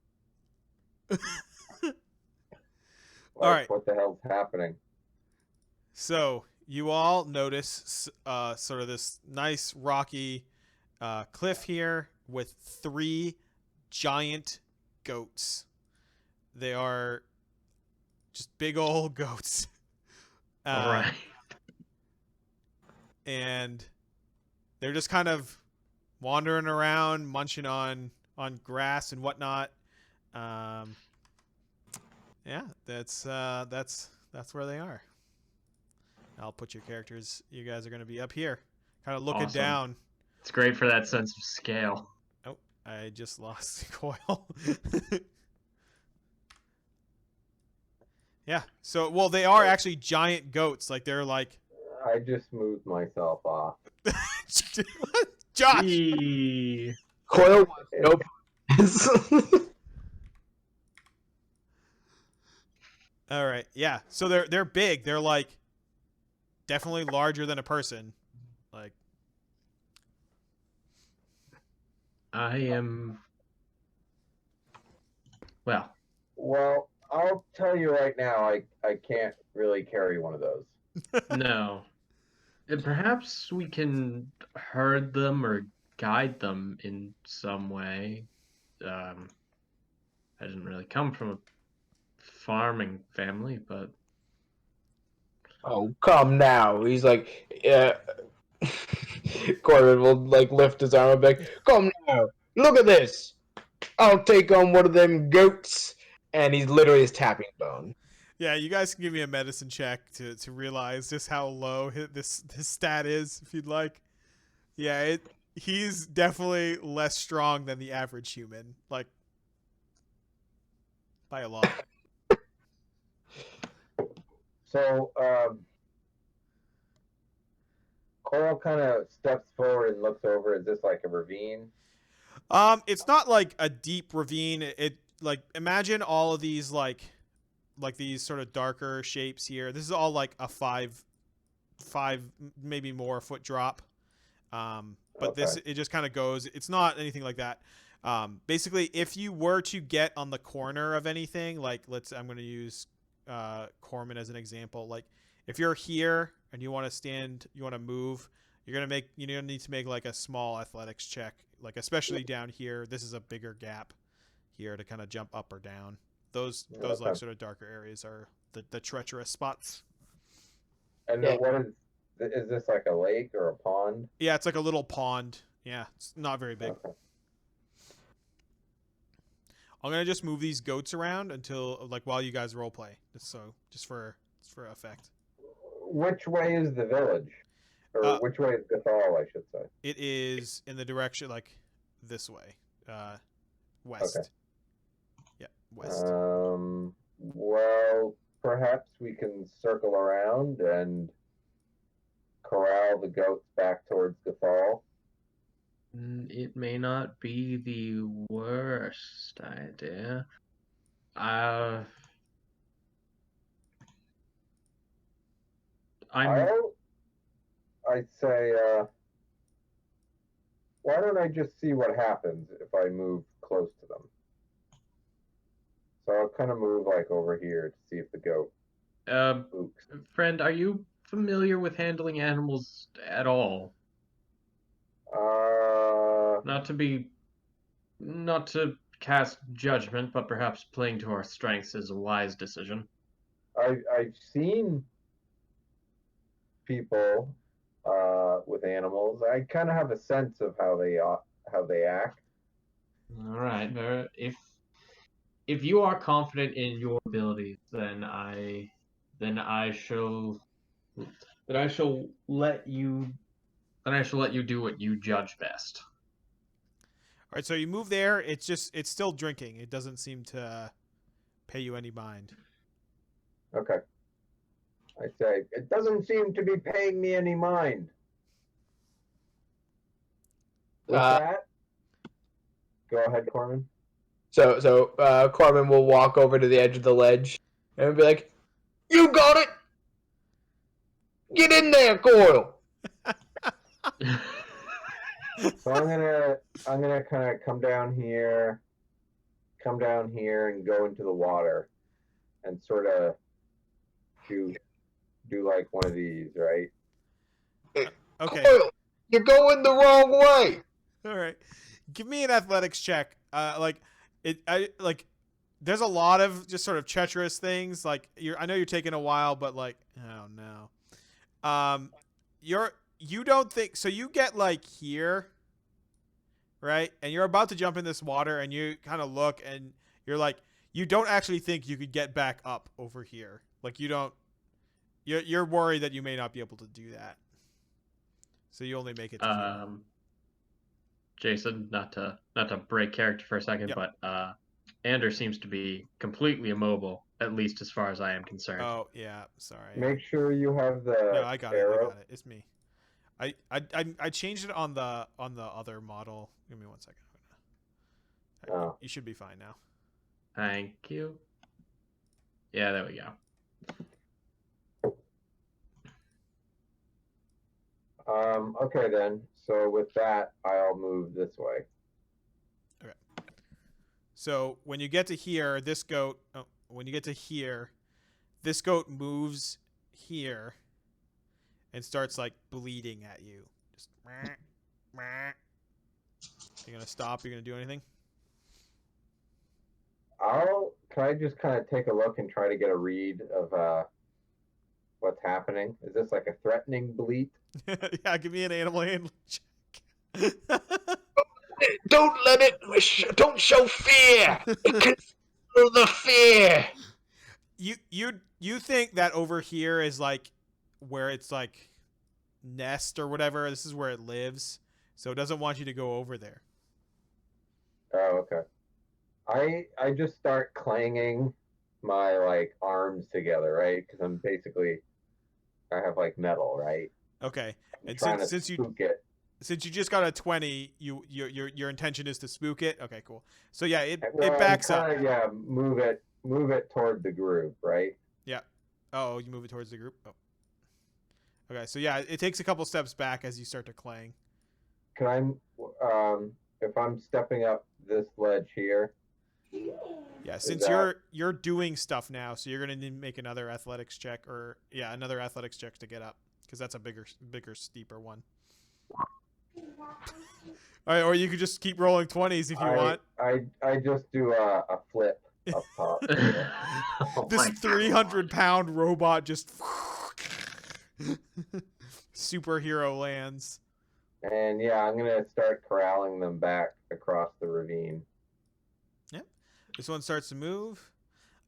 All right. what the hell's happening? So you all notice sort of this nice rocky cliff here with 3 giant goats. They are just big old goats. All right. And they're just kind of wandering around, munching on grass and whatnot. Yeah, that's where they are. I'll put your characters. You guys are going to be up here, kind of looking Awesome. down. It's great for that sense of scale. Oh, I just lost Coil. Yeah. So, well, they are actually giant goats. Like they're like. I just moved myself off. Josh. Eee. Coil nope. All right. Yeah. So they're big. They're like definitely larger than a person. Like I am. Well, Well, I'll tell you right now, I can't really carry one of those. no. And perhaps we can herd them or guide them in some way. I didn't really come from a farming family, but Oh, come now. He's like, Corbin will like lift his arm back. Come now. Look at this. I'll take on one of them goats. And he's literally his tapping bone. yeah, you guys can give me a medicine check to realize just how low this stat is, if you'd like. Yeah, he's definitely less strong than the average human, like by a lot. So, Coral kind of steps forward and looks over. Is this like a ravine? It's not like a deep ravine. It like imagine all of these like these sort of darker shapes here. This is all like a five maybe more foot drop. But this it just kind of goes. It's not anything like that. Basically, if you were to get on the corner of anything, like I'm going to use Corman as an example. Like if you're here and you want to stand, you want to move, you're gonna need to make like a small athletics check. Like especially down here, this is a bigger gap here to kind of jump up or down. Those like sort of darker areas are the treacherous spots. And what is this like a lake or a pond? Yeah, it's like a little pond. Yeah, it's not very big. Okay. I'm gonna just move these goats around until like while you guys role play, just for effect. Which way is the village? Or which way is Gathol, I should say? It is in the direction like this way, west. Okay. Yeah, west. Well, perhaps we can circle around and corral the goats back towards Gathol. it may not be the worst idea. I'm I'd say, why don't I just see what happens if I move close to them? So I'll kind of move like over here to see if the goat spooks. friend, are you familiar with handling animals at all? Not to cast judgment, but perhaps playing to our strengths is a wise decision. I've seen people with animals. I kind of have a sense of how they act. All right. If you are confident in your abilities, then I shall let you do what you judge best. All right, so you move there. It's still drinking. It doesn't seem to pay you any mind. Okay. I say, it doesn't seem to be paying me any mind. With that, go ahead, Corman. So Corbin will walk over to the edge of the ledge and be like, "You got it! Get in there, Coil!" So I'm gonna kind of come down here, and go into the water, and sort of do like one of these, right? Okay. Coil, you're going the wrong way. All right. Give me an athletics check. Like there's a lot of just sort of treacherous things. Like I know you're taking a while, but like, oh no. You don't think so you get like here, right? And you're about to jump in this water and you kind of look and you're like you don't actually think you could get back up over here. Like you don't you're worried that you may not be able to do that. So you only make it to here. Jason, not to break character for a second, Yep. but Anders seems to be completely immobile, at least as far as I am concerned. Oh yeah, sorry. Make sure you have No, the I got it. I arrow. got it. It's me. I changed it on the other model. Give me 1 second. Oh. You should be fine now. Thank you. Yeah, there we go. Okay then. So with that, I'll move this way. So when you get to here, this goat. Oh, when you get to here, this goat moves here and starts like bleeding at you. Just. You're gonna stop. You're gonna do anything? Can I just kind of take a look and try to get a read of what's happening? Is this like a threatening bleat? Yeah, give me an animal handling check. Don't let it. Don't show fear. It can feel the fear. You think that over here is like where it's like nest or whatever. This is where it lives, so it doesn't want you to go over there. Oh, okay. I just start clanging my like arms together, right? Because I have like metal, right? Okay, I'm and trying to since you spook it. since you just got a 20, your intention is to spook it. Okay, cool. So yeah, it Well, backs up. Yeah, move it toward the group, right? Yeah. Oh, you move it towards the group. Oh. Okay, so yeah, it takes a couple steps back as you start to clang. Can if I'm stepping up this ledge here? Yeah, since you're doing stuff now, so you're gonna need to make another athletics check, or yeah, another athletics check to get up, because that's a bigger, steeper one. All right, or you could just keep rolling 20s if you want. I just do a flip up top. Oh This my 300-pound robot just superhero lands. And yeah, I'm gonna start corralling them back across the ravine. Yep. This one starts to move.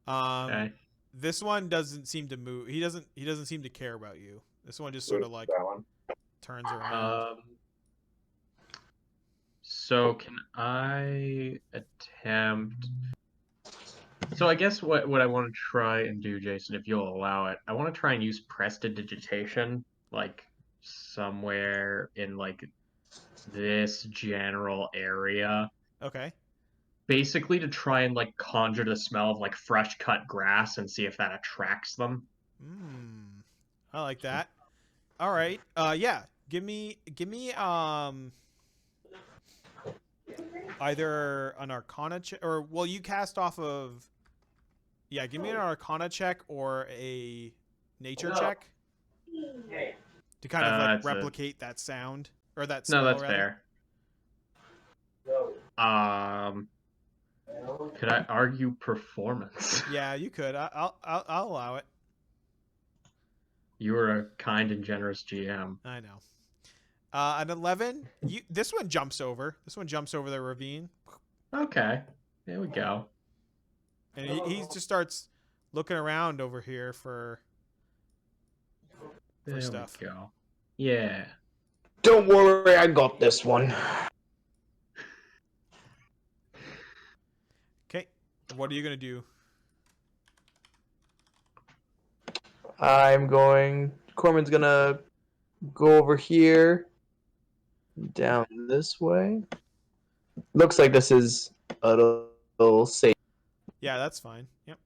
Okay. This one doesn't seem to move. He doesn't seem to care about you. This one just sort of like that one. turns around. So can I attempt? So I guess what I want to try and do, Jason, if you'll allow it, I want to try and use prestidigitation, like somewhere in like this general area, Okay. basically to try and like conjure the smell of like fresh cut grass and see if that attracts them. I like that. All right. Yeah. Give me either an Arcana check, or well, you cast off of. Yeah, give me an Arcana check or a Nature check to kind of like replicate that sound or that smell. No, that's rather. fair. Could I argue performance? Yeah, you could. I'll allow it. You are a kind and generous GM. I know. An 11. This one jumps over. This one jumps over the ravine. Okay, there we go. And he just starts looking around over here for stuff. We go. Yeah. Don't worry, I got this one. Okay. What are you gonna do? Corman's gonna go over here, down this way. Looks like this is a little safe. Yeah, that's fine. Yep.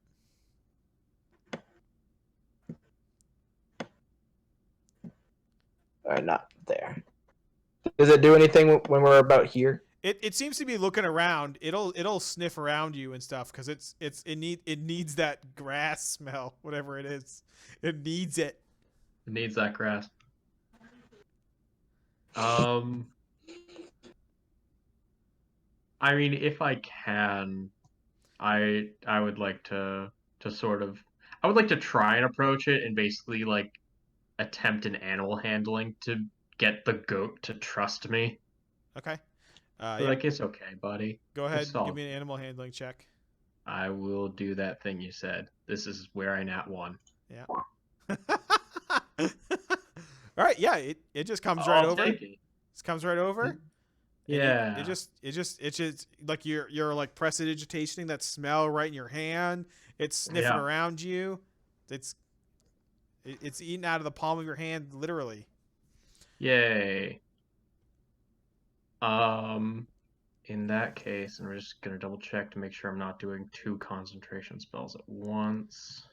Not there. Does it do anything when we're about here? It seems to be looking around. It'll sniff around you and stuff because it needs that grass smell, whatever it is. It needs it. It needs that grass. I mean, if I can, I would like to sort of I would like to try and approach it and basically like attempt an animal handling to get the goat to trust me. Okay. Yeah. Like, it's okay, buddy. Go ahead. It's all Give me an animal handling check. I will do that thing you said. This is where I nat one. Yeah. All right. Yeah. It just comes right over. Take it. It comes right over. And Yeah. It just like you're like prestidigitating that smell right in your hand. It's sniffing around you. It's eating out of the palm of your hand, literally. Yay. In that case, and we're just gonna double check to make sure I'm not doing 2 concentration spells at once,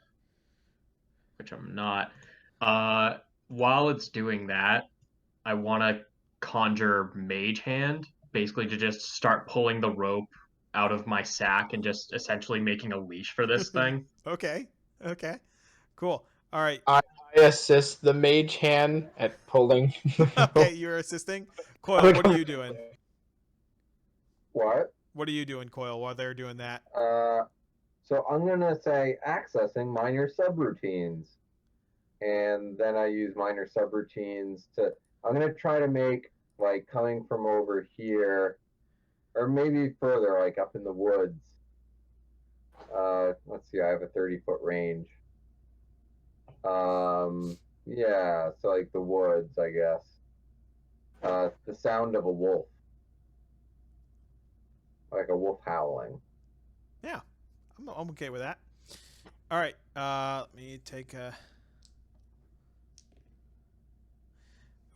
which I'm not. While it's doing that, I want to conjure Mage Hand, basically to just start pulling the rope out of my sack and just essentially making a leash for this thing. Okay. Cool. All right. I assist the mage hand at pulling. Okay, you're assisting. Coil, what are you doing? What? What are you doing, Coil, while they're doing that? So I'm gonna say accessing minor subroutines, and then I use minor subroutines to. I'm gonna try to make like coming from over here, or maybe further, like up in the woods. Let's see. I have a 30-foot range. Yeah. So like the woods, I guess. The sound of a wolf. Like a wolf howling. Yeah, I'm okay with that. All right, let me take a.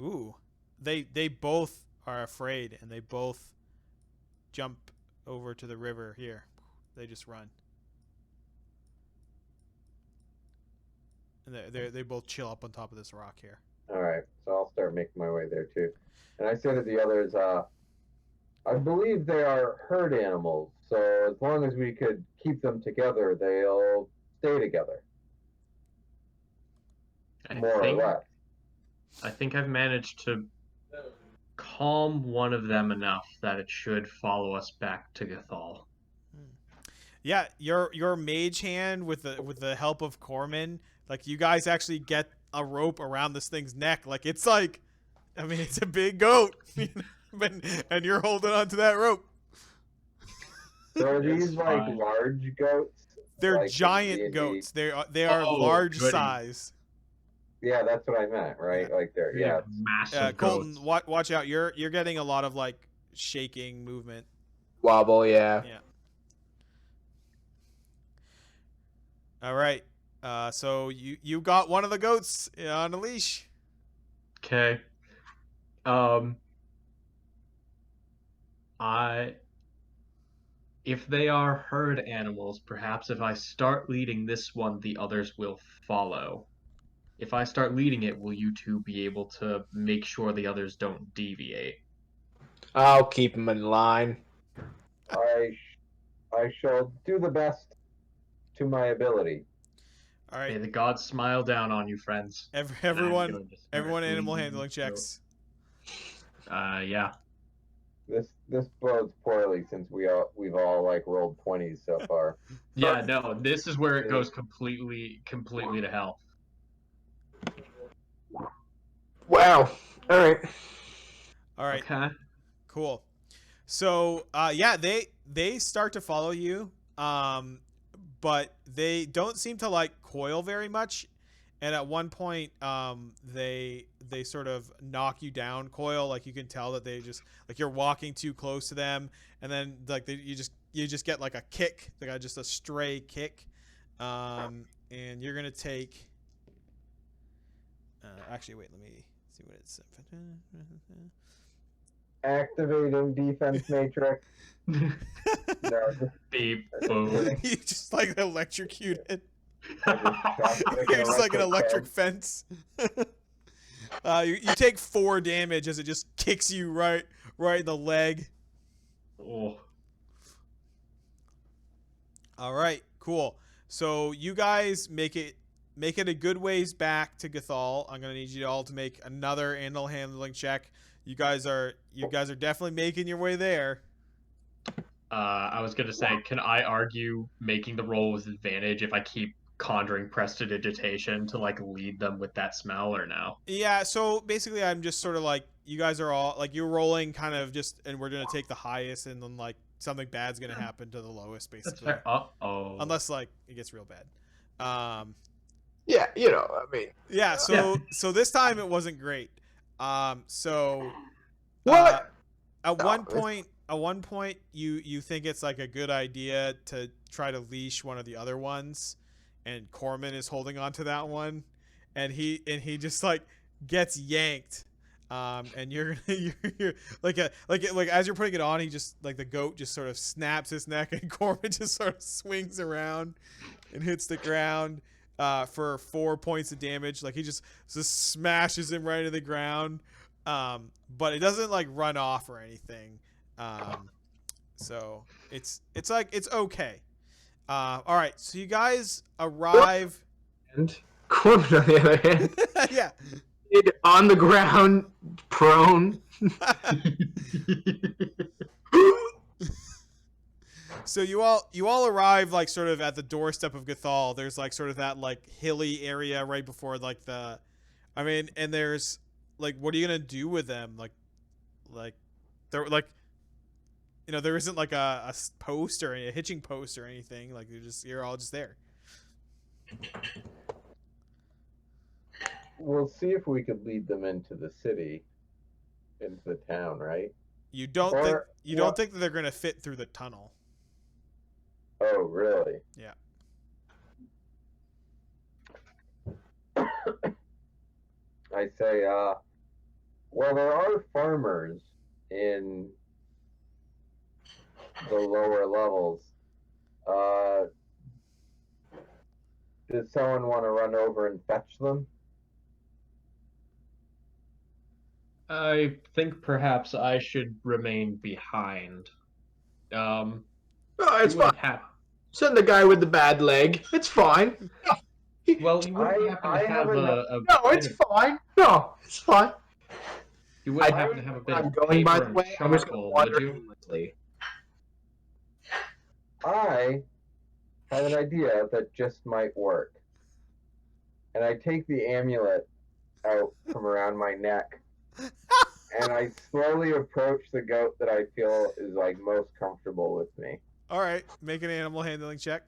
Ooh, they both are afraid, and they both jump over to the river here. They just run, and they both chill up on top of this rock here. All right, so I'll start making my way there too. And I say to the others, I believe they are herd animals, so as long as we could keep them together, they'll stay together, more or less. I think I've managed to calm one of them enough that it should follow us back to Gathol. Yeah, your mage hand with the help of Corman, like you guys actually get a rope around this thing's neck. Like it's like, I mean, it's a big goat. And you're holding on to that rope. So are these like large goats? They're like giant goats. They are large size. Yeah, that's what I meant, right? Yeah. Like they're massive Colton, goats. watch out. You're getting a lot of like shaking movement. Wobble, yeah. Yeah. All right. So you got one of the goats on a leash. Okay. If they are herd animals, perhaps if I start leading this one, the others will follow. If I start leading it, will you two be able to make sure the others don't deviate? I'll keep them in line. I shall do the best to my ability. All right. May the gods smile down on you, friends. Everyone animal handling checks. Yeah. This bodes poorly since we've all like rolled 20s so far. Yeah, no, this is where it goes completely to hell. Wow. All right. All right. Okay. Cool. So, yeah, they start to follow you, but they don't seem to like Coil very much. And at one point, they sort of knock you down, Coil. Like you can tell that they just like you're walking too close to them, and then like you just get like a kick, like just a stray kick, and you're gonna take. Actually, wait. Let me see what it's. Activating defense matrix. No, Beep. Boom. You just like electrocuted. I just You're just like an electric fence. You take 4 damage as it just kicks you right in the leg. Oh. All right, cool. So you guys make it a good ways back to Gathol. I'm gonna need you all to make another animal handling check. You guys are definitely making your way there. I was gonna say, can I argue making the roll with advantage if I keep conjuring prestidigitation to like lead them with that smell, or no? Yeah, so basically I'm just sort of like, you guys are all like, you're rolling kind of just, and we're gonna take the highest, and then like something bad's gonna happen to the lowest, That's basically. fair. Uh-oh. Unless like it gets real bad. Yeah, you know, I mean, Yeah, so this time it wasn't great. So what? at No, one point you think it's like a good idea to try to leash one of the other ones, and Corman is holding on to that one, and he just like gets yanked. And you're like as you're putting it on, he just like, the goat just sort of snaps his neck, and Corman just sort of swings around and hits the ground for 4 points of damage. Like he just smashes him right into the ground. But it doesn't like run off or anything. So it's like, it's okay. All right, so you guys arrive. And Corbin, on the other hand, Yeah. on the ground, prone. So you all arrive like sort of at the doorstep of Gathol. There's like sort of that like hilly area right before like and there's like, what are you gonna do with them? Like they're like, there isn't like a post or a hitching post or anything. Like you're all just there. We'll see if we could lead them into the city, into the town, right? You don't think that they're gonna fit through the tunnel. Oh, really? Yeah. I say, well, there are farmers in the lower levels. Does someone want to run over and fetch them? I think perhaps I should remain behind. Oh, it's you fine. wouldn't hap- Send the guy with the bad leg. It's fine. Well, you wouldn't happen to I have haven't- a No, it's fine. No, it's fine. you wouldn't I- happen to have a bit I'm of going, by paper the and way. I'm just going to charcoal, would wander you? aimlessly. I have an idea that just might work. And I take the amulet out from around my neck, and I slowly approach the goat that I feel is like most comfortable with me. All right, make an animal handling check.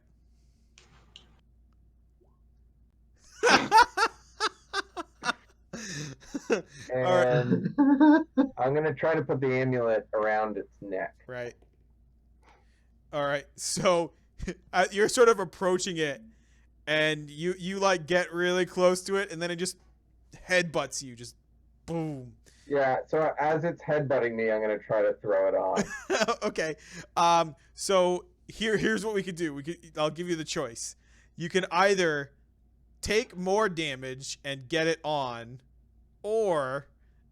And I'm gonna try to put the amulet around its neck. Right. All right. So you're sort of approaching it, and you like get really close to it, and then it just headbutts you. Just boom. Yeah, so as it's headbutting me, I'm gonna try to throw it on. Okay. So here's what we could do. I'll give you the choice. You can either take more damage and get it on, or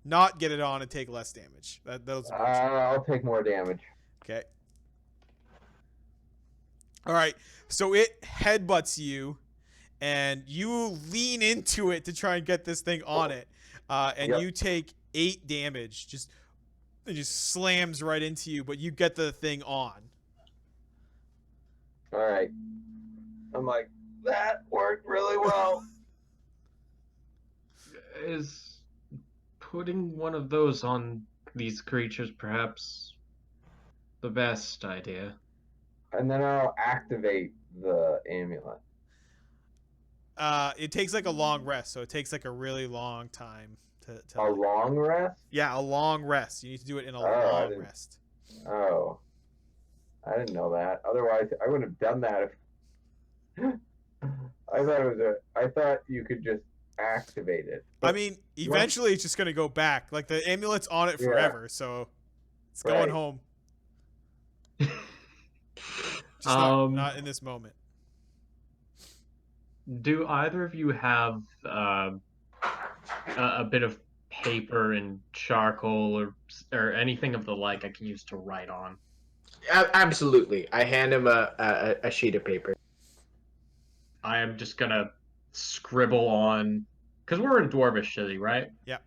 not get it on and take less damage. Those are I'll take more damage. okay. All right. So it headbutts you, and you lean into it to try and get this thing on it, and Yep. you take 8 damage. It just slams right into you, but you get the thing on. All right. I'm like, that worked really well. Is putting one of those on these creatures perhaps the best idea? And then I'll activate the amulet. It takes like a long rest, so it takes like a really long time to A long rest? yeah, a long rest. You need to do it in a I long didn't- rest. Oh. I didn't know that. Otherwise, I wouldn't have done that. I thought you could just activate it. I mean, eventually it's just gonna go back. Like the amulet's on it Yeah. forever, so it's going Right. home. Just not in this moment. Do either of you have a bit of paper and charcoal or anything of the like I can use to write on. Absolutely. I hand him a sheet of paper. I am just gonna scribble on, because we're in Dwarvish City, right? Yeah.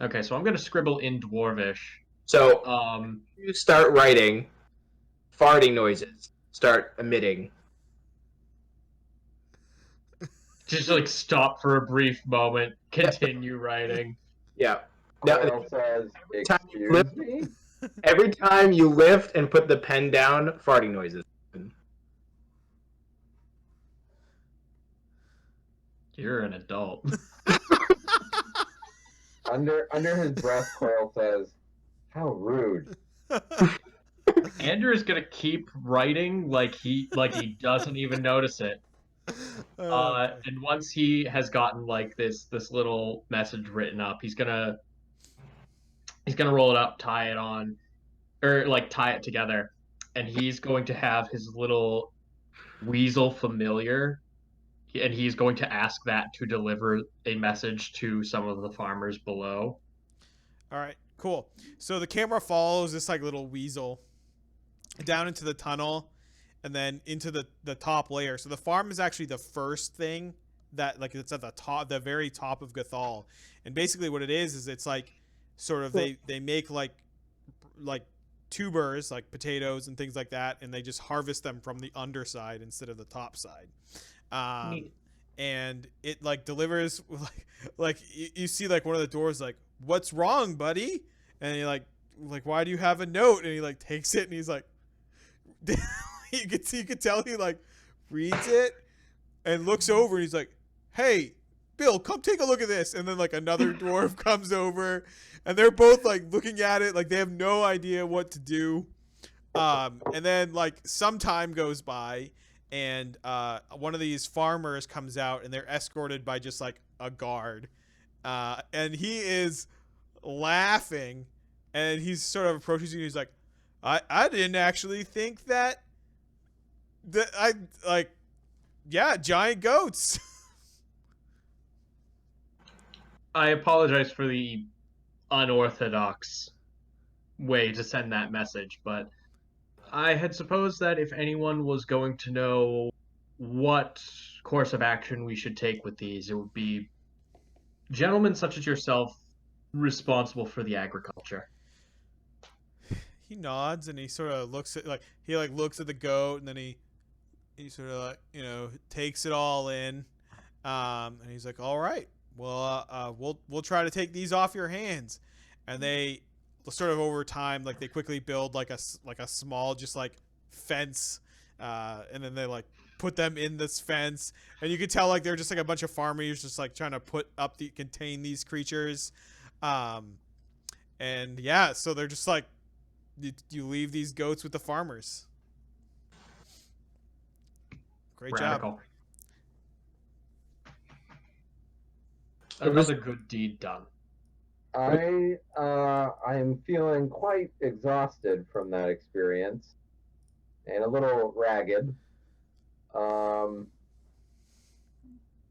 Okay, so I'm gonna scribble in Dwarvish. So Um, you start writing, farting noises start emitting. just like stop for a brief moment, continue writing. Yeah. Now, Coral says, time you "Excuse lift- me." every time you lift and put the pen down, farting noises. You're an adult. Under his breath, Coral says, "How rude." Andrew is gonna keep writing like he doesn't even notice it. And once he has gotten like this little message written up, he's gonna roll it up, tie it on, or like tie it together, and he's going to have his little weasel familiar, and he's going to ask that to deliver a message to some of the farmers below. All right, cool. So the camera follows this like little weasel down into the tunnel and then into the top layer. So the farm is actually the first thing that like it's at the top, the very top of Gathol. And basically what it is it's like sort of they make like tubers, like potatoes and things like that, and they just harvest them from the underside instead of the top side. And it like delivers like you see like one of the doors like, "What's wrong, buddy?" And he like "Why do you have a note?" And he like takes it and he's like you could tell he like reads it and looks over and he's like, "Hey, Bill, come take a look at this." And then like another dwarf comes over and they're both like looking at it like they have no idea what to do. And then like some time goes by and one of these farmers comes out and they're escorted by just like a guard. And he is laughing and he's sort of approaches you and he's like, I didn't actually think that I like, yeah, giant goats. I apologize for the unorthodox way to send that message, but I had supposed that if anyone was going to know what course of action we should take with these, it would be gentlemen such as yourself responsible for the agriculture. He nods and he sort of looks at looks at the goat and then he sort of like takes it all in, and he's like, "All right, well we'll try to take these off your hands." And they sort of over time like they quickly build like a small just like fence, and then they like put them in this fence and you could tell like they're just like a bunch of farmers just like trying to contain these creatures, and yeah, so they're just like you leave these goats with the farmers. Great Radical. job. Another good deed done. I am feeling quite exhausted from that experience and a little ragged. One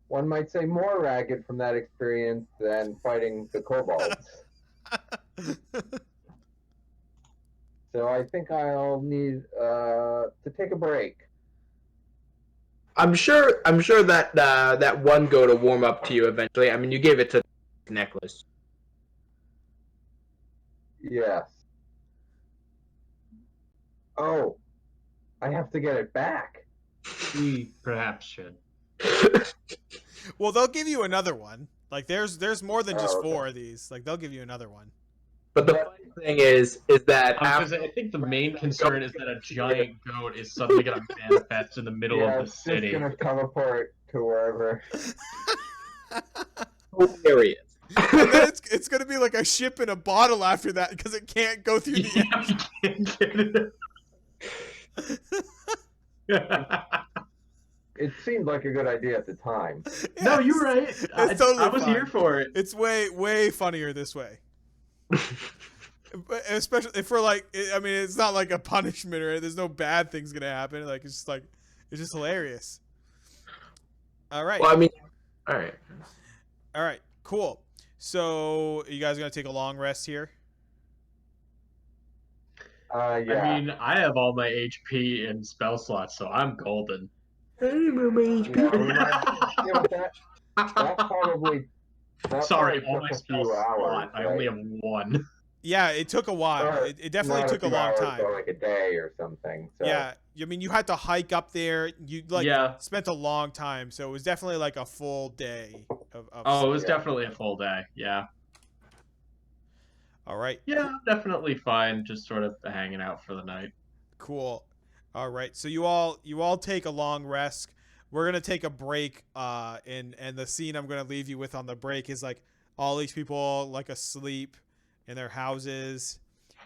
might say more ragged from that experience than fighting the kobolds. So I think I'll need to take a break. I'm sure that that one goat will warm up to you eventually. I mean, you gave it to the necklace. Yes. Oh, I have to get it back. We perhaps should. Well, they'll give you another one. Like there's more than just okay. 4 of these. Like they'll give you another one. But the funny thing is that after, I think the main concern is that a giant goat is suddenly going to manifest in the middle of the it's city. just gonna teleport to wherever. hilarious. And then it's gonna be like a ship in a bottle after that because it can't go through the It seemed like a good idea at the time. No, you're right. I totally was fine. here for it. It's way funnier this way. Especially if we're like, I mean, it's not like a punishment or there's no bad things gonna happen. Like it's just hilarious. All right. Well, I mean, all right. All right. Cool. So you guys gonna take a long rest here? Yeah. I mean, I have all my HP and spell slots, so I'm golden. Hey, my Yeah, HP. we might, yeah, but that probably Sorry, probably all took my a spell few hours, slot. I only right? have one. Yeah, it took a while. Or It definitely not took a few long hours, time. but like a day or something. So. Yeah, I mean, you had to hike up there. You like Yeah. spent a long time, so it was definitely like a full day of. Oh, it was Yeah. definitely a full day. Yeah. All right. Yeah, I'm definitely fine. Just sort of hanging out for the night. Cool. All right. So you all take a long rest. We're gonna take a break. And the scene I'm gonna leave you with on the break is like all these people like asleep in their houses,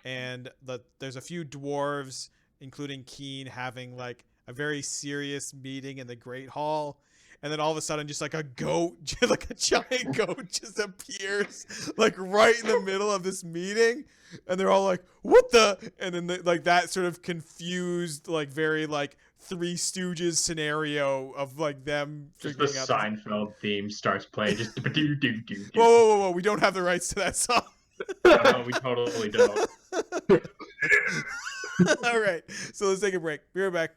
and there's a few dwarves, including Keen, having like a very serious meeting in the Great Hall. And then all of a sudden, just like a goat, like a giant goat, just appears, like right in the middle of this meeting, and they're all like, "What the?" And then like that sort of confused, like very like Three Stooges scenario of like them Just the figuring out. Seinfeld theme starts playing. Just do do do. Whoa, whoa, whoa, whoa! We don't have the rights to that song. No, we totally don't. All right, so let's take a break. Be right back.